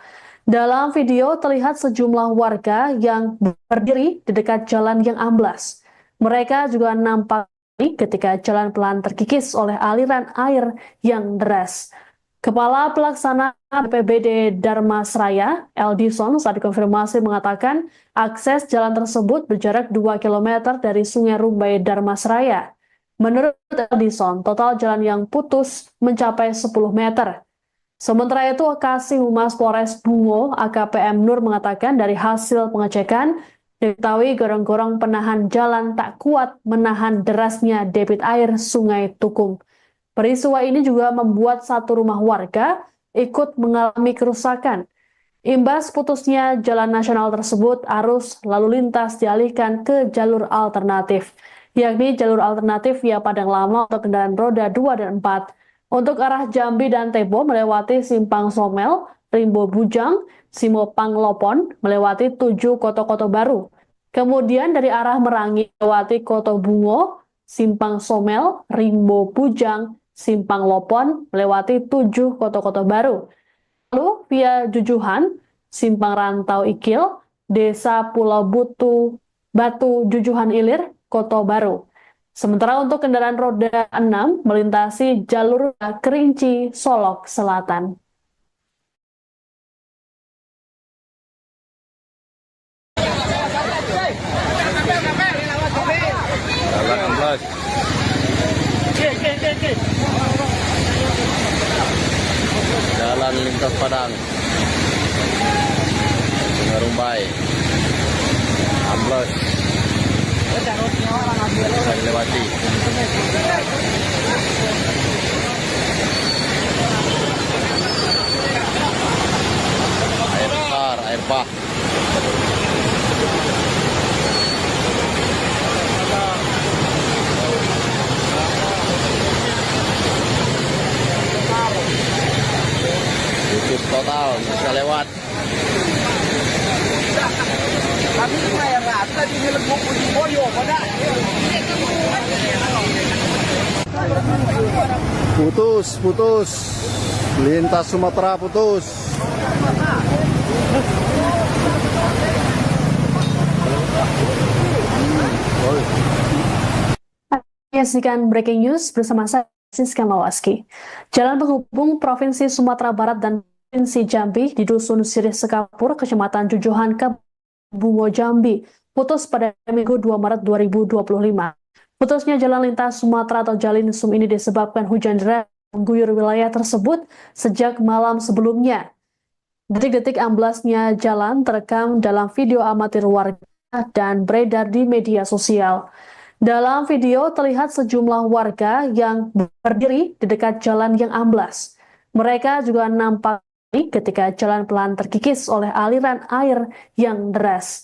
Dalam video terlihat sejumlah warga yang berdiri di dekat jalan yang amblas. Mereka juga nampak ketika jalan pelan terkikis oleh aliran air yang deras. Kepala Pelaksana BPBD Darmasraya, Eldison, saat dikonfirmasi mengatakan akses jalan tersebut berjarak 2 km dari Sungai Rumbai Darmasraya. Menurut Eldison, total jalan yang putus mencapai 10 meter. Sementara itu, Kasih Humas Polres Bungo, AKPM Nur mengatakan dari hasil pengecekan, diketahui gorong-gorong penahan jalan tak kuat menahan derasnya debit air Sungai Tukung. Peristiwa ini juga membuat satu rumah warga ikut mengalami kerusakan. Imbas putusnya jalan nasional tersebut, arus lalu lintas dialihkan ke jalur alternatif, yakni jalur alternatif via Padang Lama untuk kendaraan roda 2 dan 4. Untuk arah Jambi dan Tebo melewati Simpang Somel, Rimbo Bujang, Simo Panglopon melewati 7 Koto-Koto Baru. Kemudian dari arah Merangi melewati Koto Bungo, Simpang Somel, Rimbo Bujang, Simpang Lopon melewati 7 Koto-Koto Baru. Lalu via Jujuhan, Simpang Rantau Ikil, Desa Pulau Batu Jujuhan Ilir, Koto Baru. Sementara untuk kendaraan roda 6 melintasi jalur Kerinci, Solok Selatan. Jalan 16. Jalan lintas Padang. Sungai Rumbai. 16. Bisa dilewati. Air besar, air bah. Tutup total, bisa lewat. Kami rata di Boyo, putus. Lintas Sumatera putus. Menyaksikan breaking news bersama saya, Siska Mawaski. Jalan penghubung Provinsi Sumatera Barat dan Provinsi Jambi di Dusun Sirih Sekapur, Kecamatan Jujuhan, Kabupaten Bungo, Jambi, putus pada Minggu 2 Maret 2025. Putusnya jalan lintas Sumatera atau Jalinsum ini disebabkan hujan deras mengguyur wilayah tersebut sejak malam sebelumnya. Detik-detik amblasnya jalan terekam dalam video amatir warga dan beredar di media sosial. Dalam video terlihat sejumlah warga yang berdiri di dekat jalan yang amblas. Mereka juga nampak ketika jalan pelan terkikis oleh aliran air yang deras.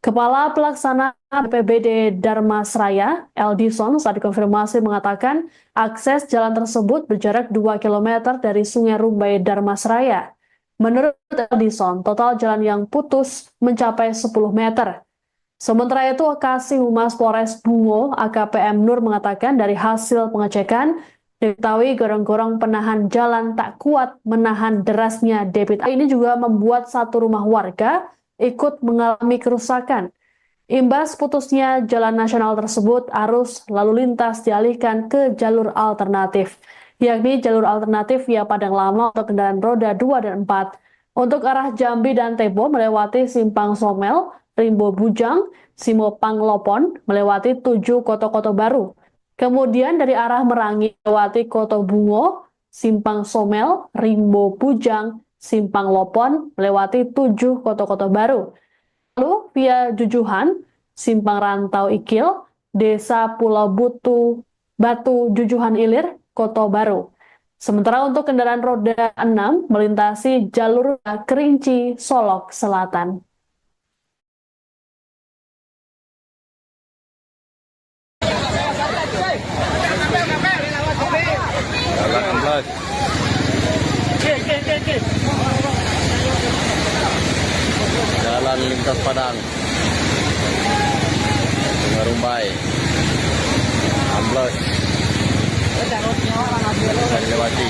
Kepala Pelaksana BPBD Darmasraya, Eldison, saat dikonfirmasi mengatakan akses jalan tersebut berjarak 2 km dari Sungai Rumbai Darmasraya. Menurut Eldison, total jalan yang putus mencapai 10 meter. Sementara itu, Kasih Humas Polres Bungo, AKPM Nur mengatakan dari hasil pengecekan, diketahui gorong-gorong penahan jalan tak kuat menahan derasnya debit air. Ini juga membuat satu rumah warga ikut mengalami kerusakan. Imbas putusnya jalan nasional tersebut, arus lalu lintas dialihkan ke jalur alternatif, yakni jalur alternatif via Padang Lama untuk kendaraan roda 2 dan 4. Untuk arah Jambi dan Tebo melewati Simpang Somel, Rimbo Bujang, Simo Panglopon melewati 7 Koto-Koto Baru. Kemudian dari arah Merangi melewati Koto Bungo, Simpang Somel, Rimbo Bujang, Simpang Lopon melewati 7 Koto-Koto Baru. Lalu via Jujuhan, Simpang Rantau Ikil, Desa Pulau Batu Jujuhan Ilir, Koto Baru. Sementara untuk kendaraan roda 6 melintasi jalur Kerinci Solok Selatan. Jalan amblas. Jalan lintas Padang. Sungai Rumbai. Amblas. Bisa dilewati.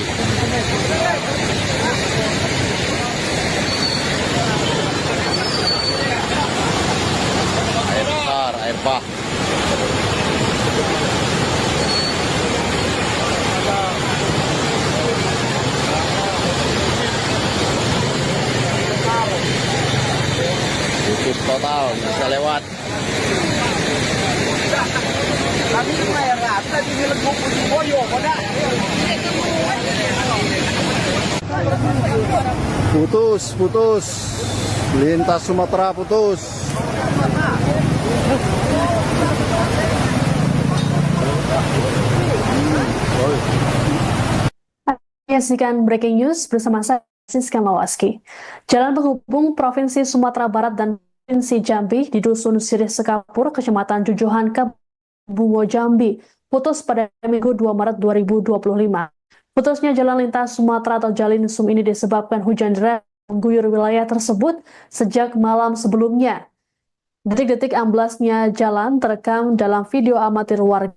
Air besar, air bah. Tutup total, bisa lewat. Putus. Lintas Sumatera putus. Menyaksikan breaking news bersama saya, Siska Mawaski. Jalan penghubung Provinsi Sumatera Barat dan Provinsi Jambi di Dusun Sirih Sekapur, Kecamatan Jujuhan, Kabupaten Bungo, Jambi, putus pada Minggu 2 Maret 2025. Putusnya jalan lintas Sumatera atau Jalinsum ini disebabkan hujan deras mengguyur wilayah tersebut sejak malam sebelumnya. Detik-detik amblasnya jalan terekam dalam video amatir warga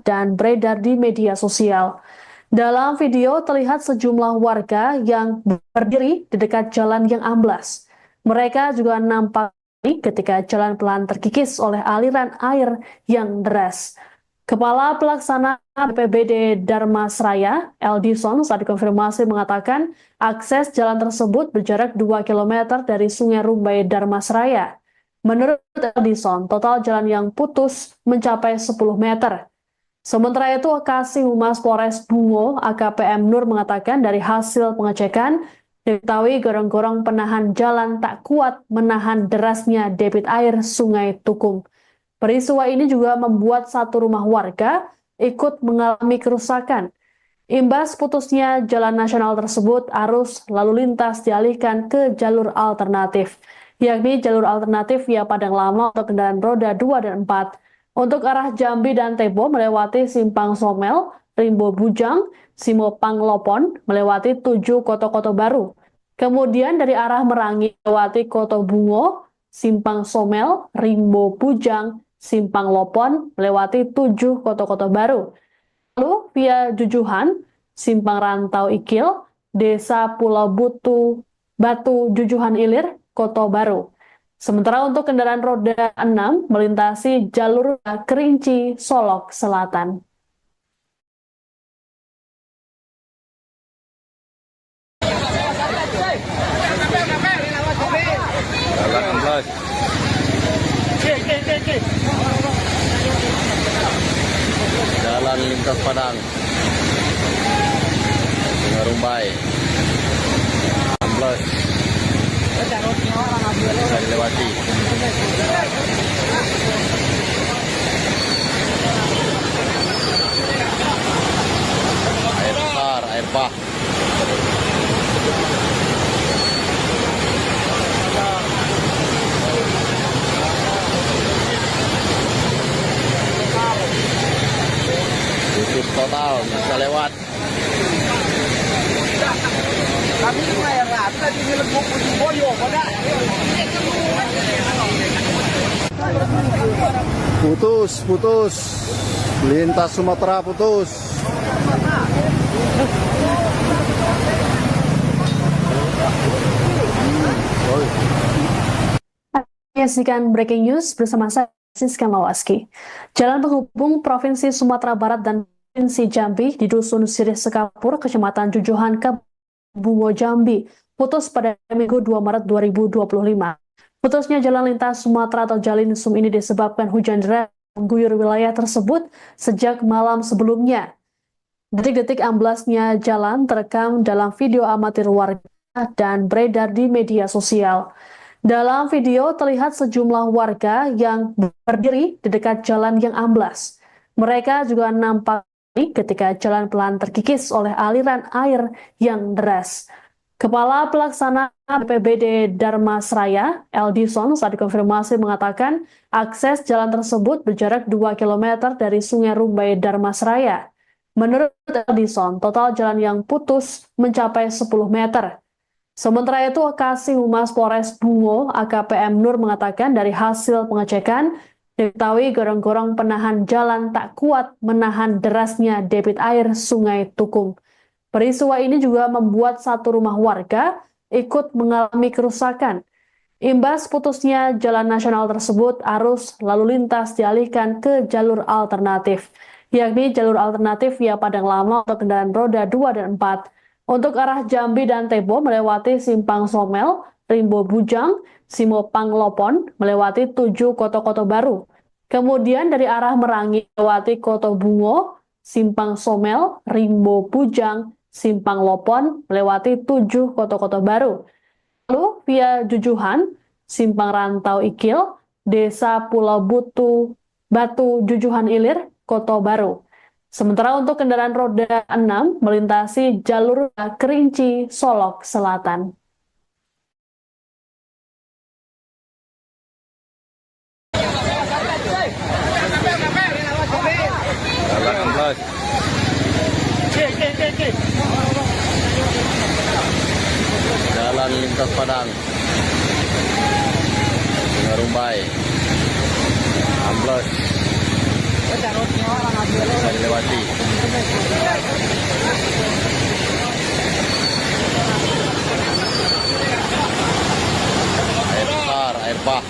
dan beredar di media sosial. Dalam video terlihat sejumlah warga yang berdiri di dekat jalan yang amblas. Mereka juga nampak ketika jalan pelan terkikis oleh aliran air yang deras. Kepala Pelaksana BPBD Darmasraya, Eldison, saat dikonfirmasi mengatakan akses jalan tersebut berjarak 2 km dari Sungai Rumbai Darmasraya. Menurut Eldison, total jalan yang putus mencapai 10 meter. Sementara itu, Kasih Humas Polres Bungo, AKPM Nur mengatakan dari hasil pengecekan, diketahui gorong-gorong penahan jalan tak kuat menahan derasnya debit air Sungai Tukung. Peristiwa ini juga membuat satu rumah warga ikut mengalami kerusakan. Imbas putusnya jalan nasional tersebut, arus lalu lintas dialihkan ke jalur alternatif, yakni jalur alternatif via Padang Lama untuk kendaraan roda 2 dan 4. Untuk arah Jambi dan Tebo melewati Simpang Somel, Rimbo Bujang, Simo Panglopon melewati 7 Koto-Koto Baru. Kemudian dari arah Merangi melewati Koto Bungo, Simpang Somel, Rimbo Bujang, Simpang Lopon melewati 7 Koto-Koto Baru. Lalu via Jujuhan, Simpang Rantau Ikil, Desa Pulau Batu, Jujuhan Ilir, Kota Baru. Sementara untuk kendaraan roda 6 melintasi jalur Kerinci, Solok Selatan. Jalan 16. Jalan lintas Padang. Sungai Rumbai. 16. Bisa dilewati. Air besar, air bah. Tutup total, bisa lewat. Putus. Lintas Sumatera putus. Menyaksikan breaking news bersama saya, Siska Mawaski. Jalan penghubung Provinsi Sumatera Barat dan Provinsi Jambi di Dusun Sirih Sekapur, Kecamatan Jujuhan, Bungo Jambi, putus pada Minggu 2 Maret 2025. Putusnya jalan lintas Sumatera atau Jalinsum ini disebabkan hujan deras mengguyur wilayah tersebut sejak malam sebelumnya. Detik-detik amblasnya jalan terekam dalam video amatir warga dan beredar di media sosial. Dalam video terlihat sejumlah warga yang berdiri di dekat jalan yang amblas. Mereka juga nampak ketika jalan pelan terkikis oleh aliran air yang deras. Kepala Pelaksana BPBD Darmasraya, Eldison, saat dikonfirmasi mengatakan akses jalan tersebut berjarak 2 km dari Sungai Rumbai Darmasraya. Menurut Eldison, total jalan yang putus mencapai 10 meter. Sementara itu, Kasih Humas Polres Bungo, AKPM Nur mengatakan dari hasil pengecekan, diketahui gorong-gorong penahan jalan tak kuat menahan derasnya debit air Sungai Tukung. Peristiwa ini juga membuat satu rumah warga ikut mengalami kerusakan. Imbas putusnya jalan nasional tersebut, arus lalu lintas dialihkan ke jalur alternatif, yakni jalur alternatif via Padang Lama untuk kendaraan roda 2 dan 4. Untuk arah Jambi dan Tebo melewati Simpang Somel, Rimbo Bujang, Simopang Lopon, melewati 7 Kota-Kota Baru. Kemudian dari arah Merangi melewati Kota Bungo, Simpang Somel, Rimbo Bujang, Simpang Lopon, melewati 7 Kota-Kota Baru. Lalu via Jujuhan, Simpang Rantau Ikil, Desa Pulau Batu, Jujuhan Ilir, Kota Baru. Sementara untuk kendaraan roda 6 melintasi jalur Kerinci, Solok Selatan. Jalan 16. Jalan lintas Padang. Sungai Rumbai. 16. Bisa dilewati. Air besar, air bah.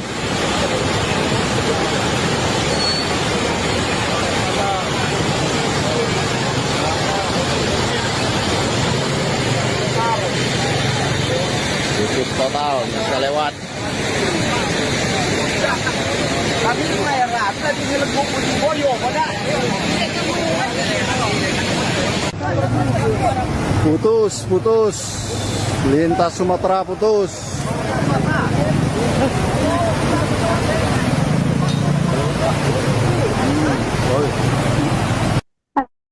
Tutup total, bisa lewat. Putus. Lintas Sumatera putus.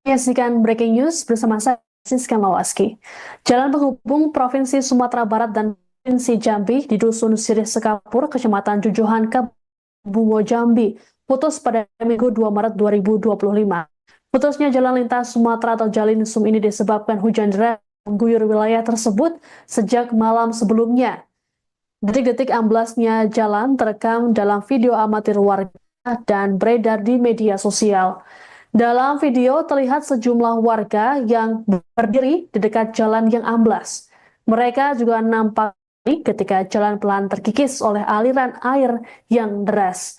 Menyaksikan breaking news bersama saya, Siska Mawaski. Jalan penghubung Provinsi Sumatera Barat dan Provinsi Jambi di Dusun Sirih Sekapur, Kecamatan Jujuhan, Bungo Jambi, putus pada Minggu 2 Maret 2025. Putusnya jalan lintas Sumatera atau Jalinsum ini disebabkan hujan deras mengguyur wilayah tersebut sejak malam sebelumnya. Detik-detik amblasnya jalan terekam dalam video amatir warga dan beredar di media sosial. Dalam video terlihat sejumlah warga yang berdiri di dekat jalan yang amblas. Mereka juga nampak ketika jalan pelan terkikis oleh aliran air yang deras.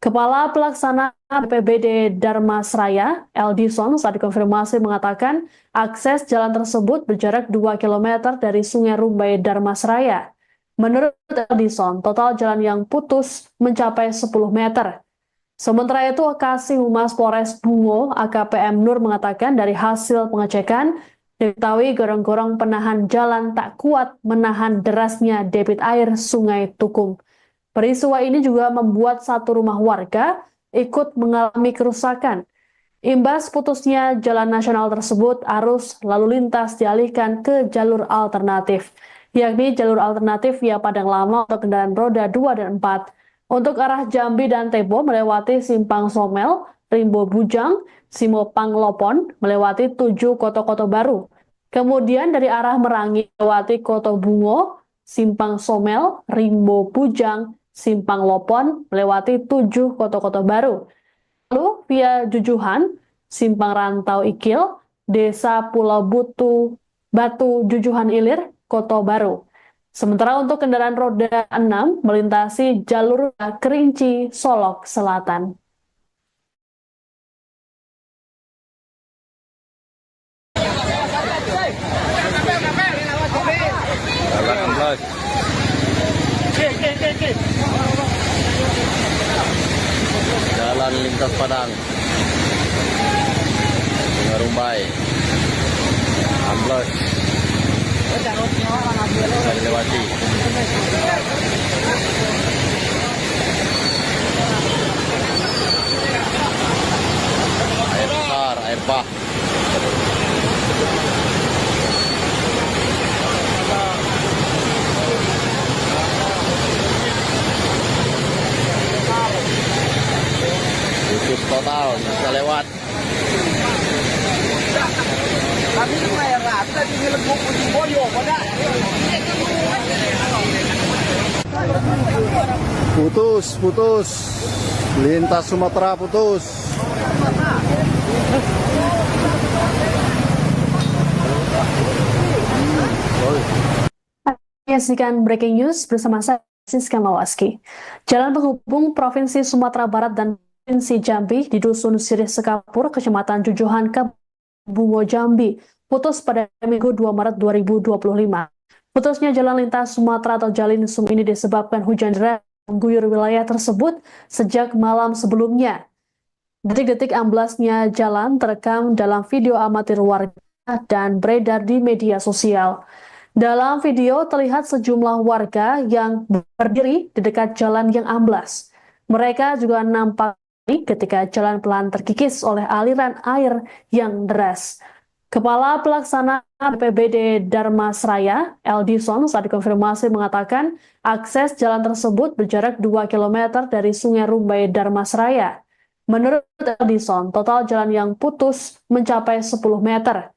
Kepala Pelaksana BPBD Darmasraya, Eldison, saat dikonfirmasi mengatakan akses jalan tersebut berjarak 2 km dari Sungai Rumbai Darmasraya. Menurut Eldison, total jalan yang putus mencapai 10 meter. Sementara itu, Kasih Humas Polres Bungo, AKPM Nur mengatakan dari hasil pengecekan, diketahui gorong-gorong penahan jalan tak kuat menahan derasnya debit air Sungai Tukung. Peristiwa ini juga membuat satu rumah warga ikut mengalami kerusakan. Imbas putusnya jalan nasional tersebut, arus lalu lintas dialihkan ke jalur alternatif, yakni jalur alternatif via Padang Lama untuk kendaraan roda 2 dan 4. Untuk arah Jambi dan Tebo melewati Simpang Somel, Rimbo Bujang, Simopang Lopon melewati 7 Koto-Koto Baru. Kemudian dari arah Merangi melewati Koto Bungo, Simpang Somel, Rimbo Bujang, Simpang Lopon melewati 7 Koto-Koto Baru. Lalu via Jujuhan, Simpang Rantau Ikil, Desa Pulau Batu Jujuhan Ilir, Koto Baru. Sementara untuk kendaraan roda 6 melintasi jalur Kerinci, Solok Selatan. Jalan lintas Padang, Sungai Rumbai, amblas, bisa dilewati. Air besar, air bah. Putus total, bisa lewat. Putus. Lintas Sumatera putus. Menyaksikan breaking news bersama saya, Siska Mawaski. Jalan penghubung Provinsi Sumatera Barat dan Provinsi Jambi di Dusun Sirih Sekapur, Kecamatan Jujuhan, Bungo, Jambi, putus pada Minggu 2 Maret 2025. Putusnya jalan lintas Sumatera atau Jalinsum ini disebabkan hujan deras mengguyur wilayah tersebut sejak malam sebelumnya. Detik-detik amblasnya jalan terekam dalam video amatir warga dan beredar di media sosial. Dalam video terlihat sejumlah warga yang berdiri di dekat jalan yang amblas. Mereka juga nampak ketika jalan pelan terkikis oleh aliran air yang deras. Kepala Pelaksana BPBD Darmasraya, Eldison, saat dikonfirmasi mengatakan akses jalan tersebut berjarak 2 km dari Sungai Rumbai Darmasraya. Menurut Eldison, total jalan yang putus mencapai 10 meter.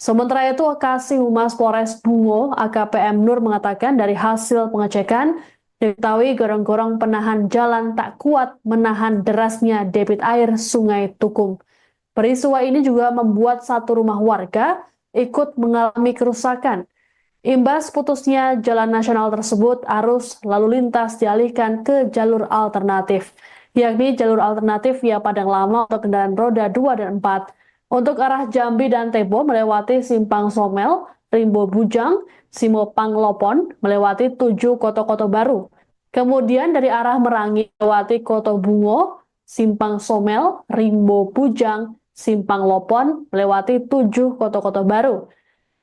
Sementara itu, Kasih Humas Polres Bungo, AKPM Nur mengatakan dari hasil pengecekan, diketahui gorong-gorong penahan jalan tak kuat menahan derasnya debit air Sungai Tukung. Peristiwa ini juga membuat satu rumah warga ikut mengalami kerusakan. Imbas putusnya jalan nasional tersebut, arus lalu lintas dialihkan ke jalur alternatif, yakni jalur alternatif via Padang Lama untuk kendaraan roda 2 dan 4. Untuk arah Jambi dan Tebo melewati Simpang Somel, Rimbo Bujang, Simopang Lopon melewati 7 Koto-Koto Baru. Kemudian dari arah Merangi melewati Koto Bungo, Simpang Somel, Rimbo Bujang, Simpang Lopon melewati 7 Koto-Koto Baru.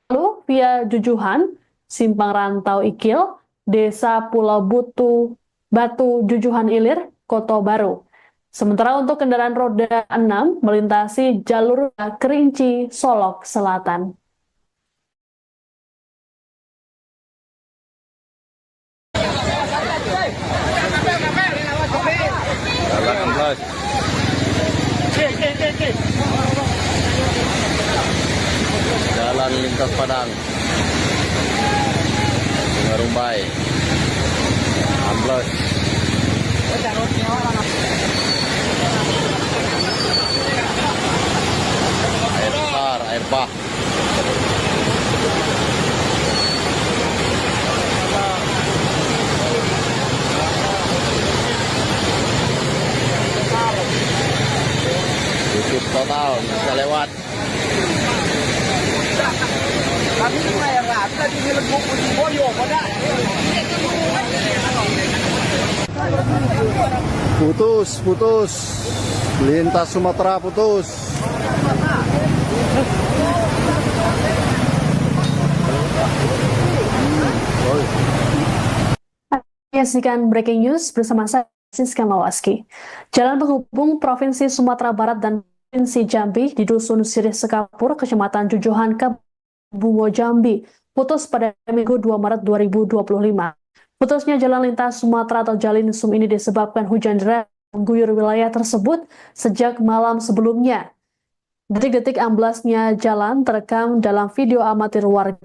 Lalu via Jujuhan, Simpang Rantau Ikil, Desa Pulau Batu Jujuhan Ilir, Koto Baru. Sementara untuk kendaraan roda 6 melintasi jalur Kerinci, Solok Selatan. Jalan amblas. Jalan lintas Padang, Sungai Rumbai, amblas. bah. Tutup total, bisa lewat. Putus, putus. Lintas Sumatera putus. Menyaksikan breaking news bersama saya, Siska Mawaski. Jalan penghubung Provinsi Sumatera Barat dan Provinsi Jambi di Dusun Sirih Sekapur, Kecamatan Jujuhan, Kabupaten Bungo, Jambi, putus pada Minggu 2 Maret 2025. Putusnya jalan lintas Sumatera atau Jalinsum ini disebabkan hujan deras mengguyur wilayah tersebut sejak malam sebelumnya. Detik-detik amblasnya jalan terekam dalam video amatir warga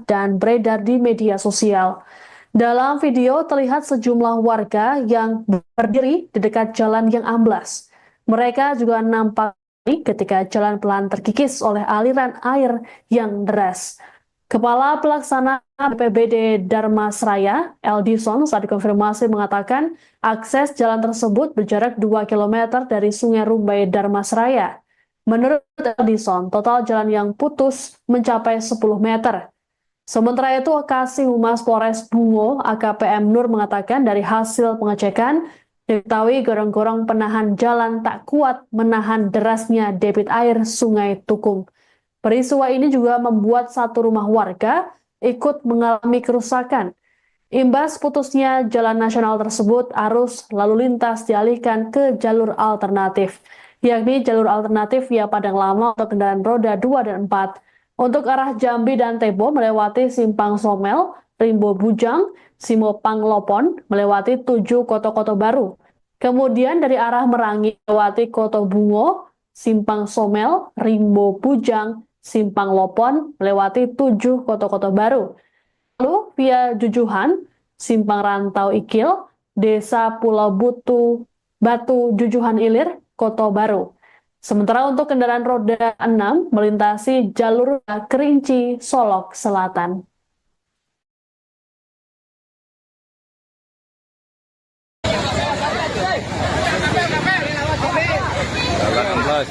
dan beredar di media sosial. Dalam video terlihat sejumlah warga yang berdiri di dekat jalan yang amblas. Mereka juga nampak ketika jalan pelan terkikis oleh aliran air yang deras. Kepala Pelaksana BPBD Darmasraya, Eldison, saat dikonfirmasi mengatakan akses jalan tersebut berjarak 2 km dari Sungai Rumbai Darmasraya. Menurut Eldison, total jalan yang putus mencapai 10 meter. Sementara itu, Kasih Humas Polres Bungo, AKPM Nur mengatakan dari hasil pengecekan, diketahui gorong-gorong penahan jalan tak kuat menahan derasnya debit air Sungai Tukung. Peristiwa ini juga membuat satu rumah warga ikut mengalami kerusakan. Imbas putusnya jalan nasional tersebut, arus lalu lintas dialihkan ke jalur alternatif, yakni jalur alternatif via Padang Lama untuk kendaraan roda 2 dan 4. Untuk arah Jambi dan Tebo melewati Simpang Somel, Rimbo Bujang, Simopang Lopon, melewati 7 Koto-Koto Baru. Kemudian dari arah Merangi melewati Koto Bungo, Simpang Somel, Rimbo Bujang, Simpang Lopon, melewati 7 Koto-Koto Baru. Lalu via Jujuhan, Simpang Rantau Ikil, Desa Pulau Batu Jujuhan Ilir, Koto Baru. Sementara untuk kendaraan roda 6 melintasi jalur Kerinci, Solok Selatan. Jalan amblas.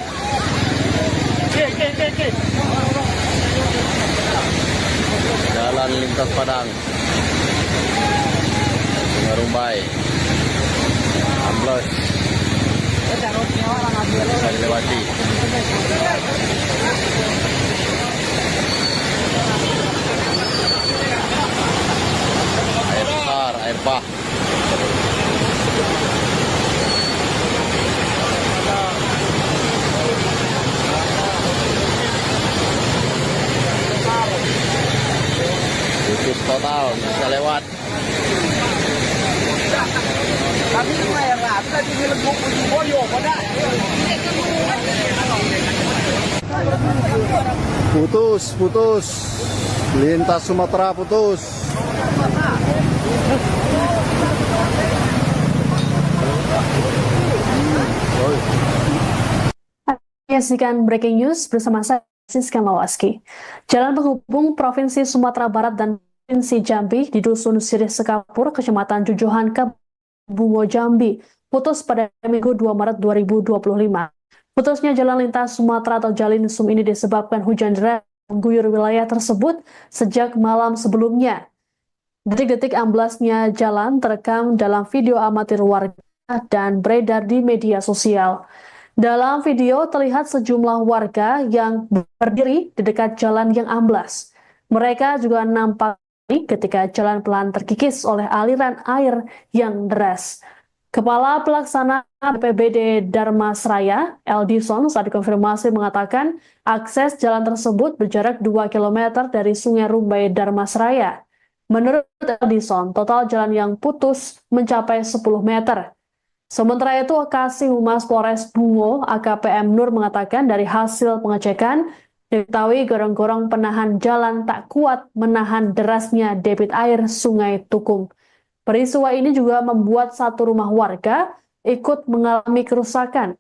Jalan lintas Padang, Sungai Rumbai, amblas. Bisa dilewati. Air besar, air bah. Tutup total, bisa lewat. Putus, putus. Lintas Sumatera putus. Menyaksikan breaking news bersama saya, Siska Mawaski. Jalan penghubung Provinsi Sumatera Barat dan Provinsi Jambi di Dusun Sirih Sekapur, Kecamatan Jujuhan, Kabupaten Bungo, Jambi, putus pada Minggu 2 Maret 2025. Putusnya jalan lintas Sumatera atau Jalinsum ini disebabkan hujan deras mengguyur wilayah tersebut sejak malam sebelumnya. Detik-detik amblasnya jalan terekam dalam video amatir warga dan beredar di media sosial. Dalam video terlihat sejumlah warga yang berdiri di dekat jalan yang amblas. Mereka juga nampak ketika jalan pelan terkikis oleh aliran air yang deras. Kepala Pelaksana BPBD Darmasraya, Eldison, saat dikonfirmasi mengatakan akses jalan tersebut berjarak 2 km dari Sungai Rumbai Darmasraya. Menurut Eldison, total jalan yang putus mencapai 10 meter. Sementara itu, Kasih Humas Polres Bungo, AKPM Nur mengatakan dari hasil pengecekan, diketahui gorong-gorong penahan jalan tak kuat menahan derasnya debit air Sungai Tukung. Peristiwa ini juga membuat satu rumah warga ikut mengalami kerusakan.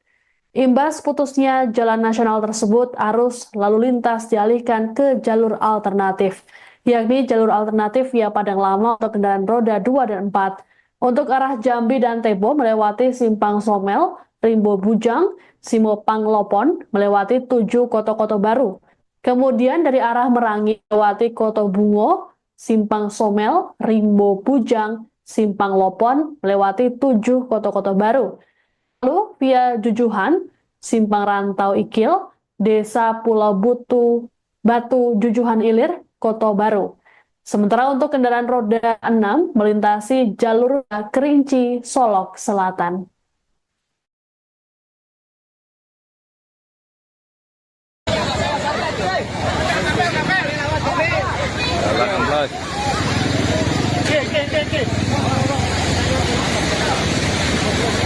Imbas putusnya jalan nasional tersebut, arus lalu lintas dialihkan ke jalur alternatif, yakni jalur alternatif via Padang Lama untuk kendaraan roda 2 dan 4. Untuk arah Jambi dan Tebo melewati Simpang Somel, Rimbo Bujang, Simopang Lopon melewati 7 Koto-Koto Baru. Kemudian dari arah Merangi melewati Koto Bungo, Simpang Somel, Rimbo Bujang, Simpang Lopon melewati 7 Koto-Koto Baru. Lalu via Jujuhan, Simpang Rantau Ikil, Desa Pulau Batu Jujuhan Ilir, Koto Baru. Sementara untuk kendaraan roda 6 melintasi jalur Kerinci, Solok Selatan. Jalan 16.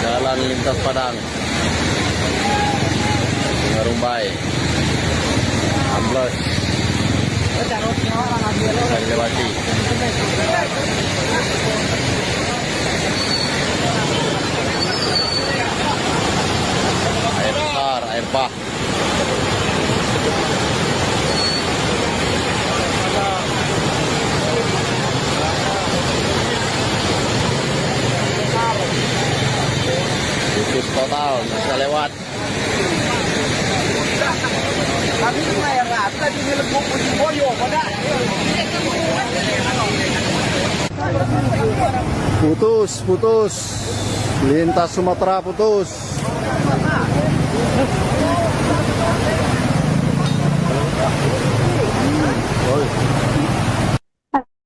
Jalan lintas Padang. Rumbai. 16. Bisa dilewati. Air besar, air bah. Tutup total, bisa lewat. Putus. Lintas Sumatera putus.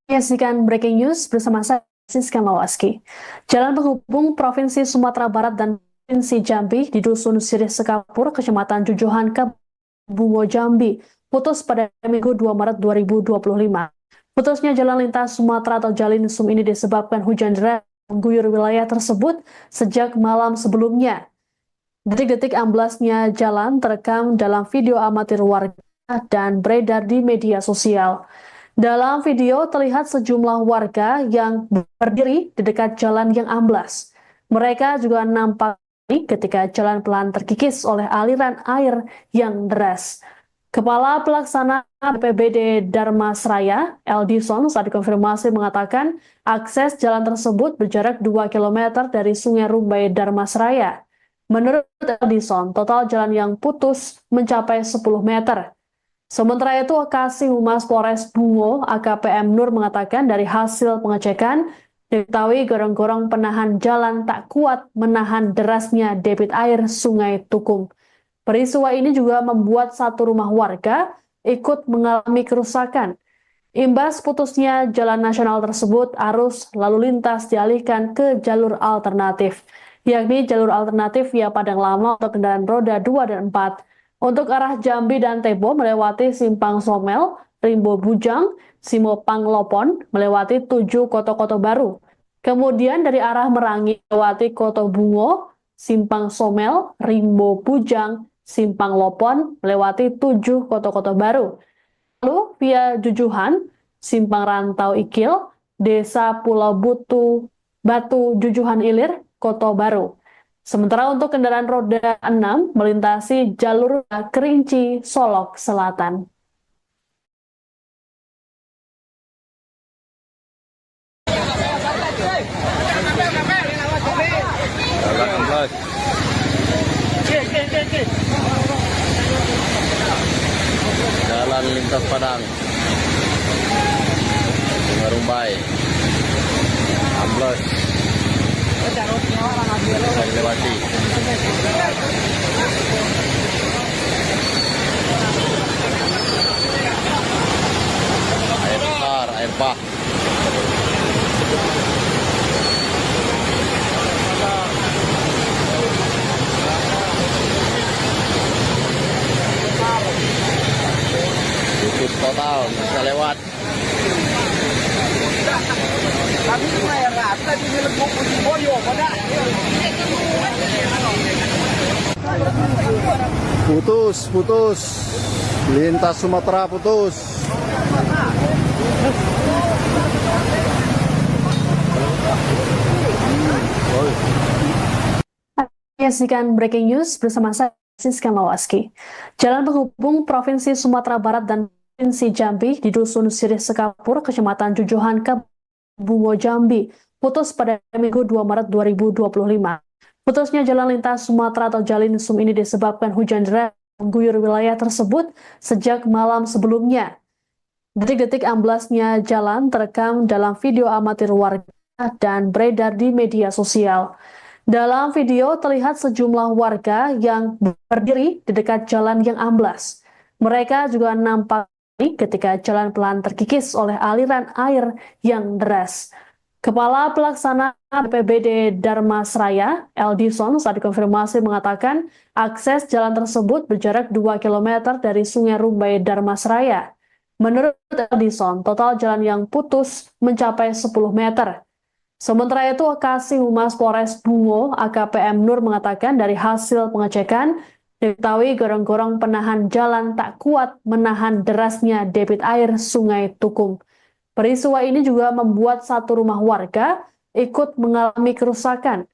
Menyaksikan breaking news bersama saya, Siska Mawaski. Jalan penghubung Provinsi Sumatera Barat dan Provinsi Jambi di Dusun Sirih Sekapur, Kecamatan Jujuhan, Bungo Jambi, putus pada Minggu 2 Maret 2025. Putusnya jalan lintas Sumatera atau Jalinsum ini disebabkan hujan deras mengguyur wilayah tersebut sejak malam sebelumnya. Detik-detik amblasnya jalan terekam dalam video amatir warga dan beredar di media sosial. Dalam video terlihat sejumlah warga yang berdiri di dekat jalan yang amblas. Mereka juga nampak ketika jalan pelan terkikis oleh aliran air yang deras. Kepala Pelaksana BPBD Darmasraya, Eldison, saat dikonfirmasi mengatakan akses jalan tersebut berjarak 2 km dari Sungai Rumbai Darmasraya. Menurut Eldison, total jalan yang putus mencapai 10 meter. Sementara itu, Kasih Humas Polres Bungo, AKPM Nur mengatakan dari hasil pengecekan, diketahui gorong-gorong penahan jalan tak kuat menahan derasnya debit air Sungai Tukung. Peristiwa ini juga membuat satu rumah warga ikut mengalami kerusakan. Imbas putusnya jalan nasional tersebut, arus lalu lintas dialihkan ke jalur alternatif, yakni jalur alternatif via Padang Lama untuk kendaraan roda 2 dan 4. Untuk arah Jambi dan Tebo melewati Simpang Somel, Rimbo Bujang, Simopang Lopon melewati 7 Koto-Koto Baru. Kemudian dari arah Merangi melewati Koto Bungo, Simpang Somel, Rimbo Bujang, Simpang Lopon melewati 7 Koto-Koto Baru. Lalu via Jujuhan, Simpang Rantau Ikil, Desa Pulau Batu Jujuhan Ilir, Koto Baru. Sementara untuk kendaraan roda 6 melintasi jalur Kerinci, Solok Selatan. Jalan 16. Jalan lintas Padang. Rumbai. 16. Bisa dilewati. Air besar, air bah. Tutup total, bisa lewat. Putus. Lintas Sumatera putus. Menyaksikan breaking news bersama saya, Siska Mawaski. Jalan penghubung Provinsi Sumatera Barat dan Provinsi Jambi di Dusun Sirih Sekapur, Kecamatan Jujuhan, Kabupaten Bungo, Jambi, putus pada Minggu 2 Maret 2025. Putusnya jalan lintas Sumatera atau Jalinsum ini disebabkan hujan deras mengguyur wilayah tersebut sejak malam sebelumnya. Detik-detik amblasnya jalan terekam dalam video amatir warga dan beredar di media sosial. Dalam video terlihat sejumlah warga yang berdiri di dekat jalan yang amblas. Mereka juga nampak ketika jalan pelan terkikis oleh aliran air yang deras. Kepala Pelaksana BPBD Darmasraya, Eldison, saat dikonfirmasi mengatakan akses jalan tersebut berjarak 2 km dari Sungai Rumbai Darmasraya. Menurut Eldison, total jalan yang putus mencapai 10 meter. Sementara itu, Kasih Humas Polres Bungo, AKPM Nur mengatakan dari hasil pengecekan, diketahui gorong-gorong penahan jalan tak kuat menahan derasnya debit air Sungai Tukung. Peristiwa ini juga membuat satu rumah warga ikut mengalami kerusakan.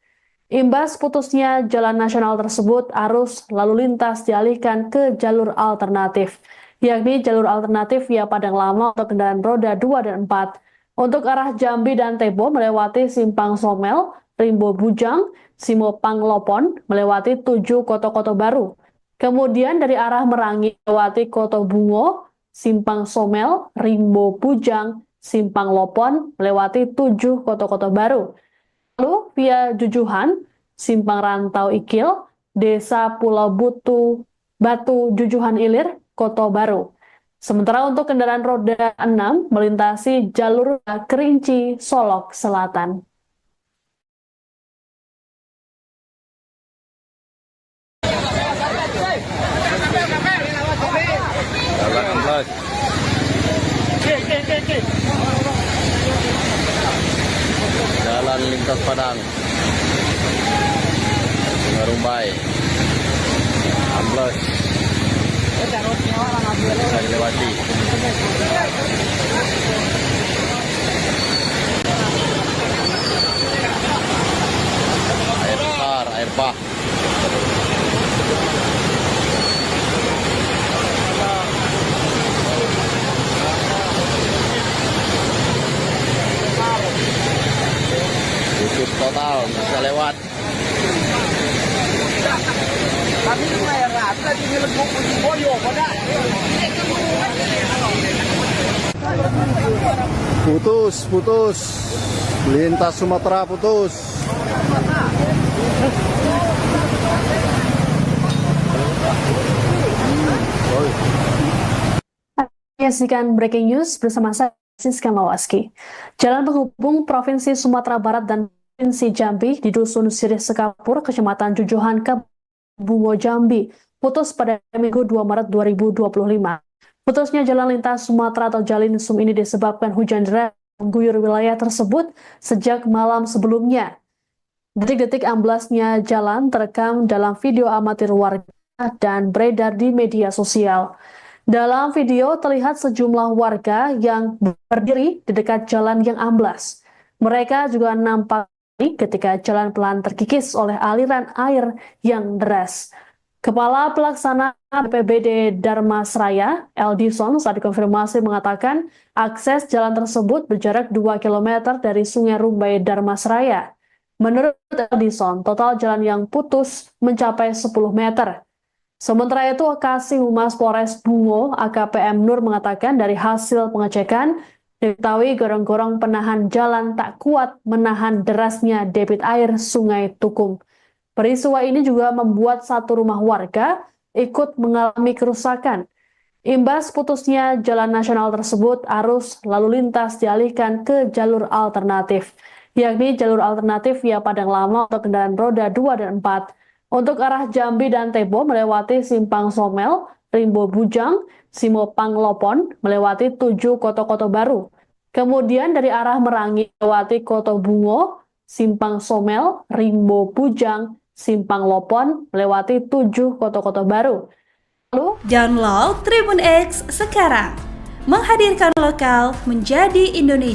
Imbas putusnya jalan nasional tersebut, arus lalu lintas dialihkan ke jalur alternatif, yakni jalur alternatif via Padang Lama untuk kendaraan roda 2 dan 4. Untuk arah Jambi dan Tebo melewati Simpang Somel, Rimbo Bujang, Simopang Lopon melewati 7 Koto-Koto Baru. Kemudian dari arah Merangi melewati Koto Bungo, Simpang Somel, Rimbo Bujang, Simpang Lopon melewati 7 Koto-Koto Baru. Lalu via Jujuhan, Simpang Rantau Ikil, Desa Pulau Batu Jujuhan Ilir, Koto Baru. Sementara untuk kendaraan roda 6 melintasi jalur Kerinci, Solok Selatan. Jalan amblas. Jalan lintas Padang. Sungai Rumbai. Amblas. Bisa dilewati. Air besar, air bah. Putus total, bisa lewat. Putus. Lintas Sumatera putus. Menyaksikan breaking news bersama saya, Siska Mawaski. Jalan penghubung Provinsi Sumatera Barat dan Provinsi Jambi di Dusun Sirih Sekapur, Kecamatan Jujuhan, Kabupaten Bungo, Jambi, putus pada Minggu 2 Maret 2025. Putusnya jalan lintas Sumatera atau Jalinsum ini disebabkan hujan deras mengguyur wilayah tersebut sejak malam sebelumnya. Detik-detik amblasnya jalan terekam dalam video amatir warga dan beredar di media sosial. Dalam video terlihat sejumlah warga yang berdiri di dekat jalan yang amblas. Mereka juga nampak ketika jalan pelan terkikis oleh aliran air yang deras. Kepala Pelaksana BPBD Darmasraya, Eldison, saat dikonfirmasi mengatakan akses jalan tersebut berjarak 2 km dari Sungai Rumbai Darmasraya. Menurut Eldison, total jalan yang putus mencapai 10 meter. Sementara itu, Kasih Humas Polres Bungo, AKPM Nur mengatakan dari hasil pengecekan, diketahui gorong-gorong penahan jalan tak kuat menahan derasnya debit air Sungai Tukung. Peristiwa ini juga membuat satu rumah warga ikut mengalami kerusakan. Imbas putusnya jalan nasional tersebut, arus lalu lintas dialihkan ke jalur alternatif, yakni jalur alternatif via Padang Lama untuk kendaraan roda 2 dan 4. Untuk arah Jambi dan Tebo melewati Simpang Somel, Rimbo Bujang, Simopang Lopon melewati 7 Koto-Koto Baru. Kemudian dari arah Merangi melewati Koto Bungo, Simpang Somel, Rimbo Bujang, Simpang Lopon melewati 7 Koto-Koto Baru. Lalu download Tribun X sekarang, menghadirkan lokal menjadi Indonesia.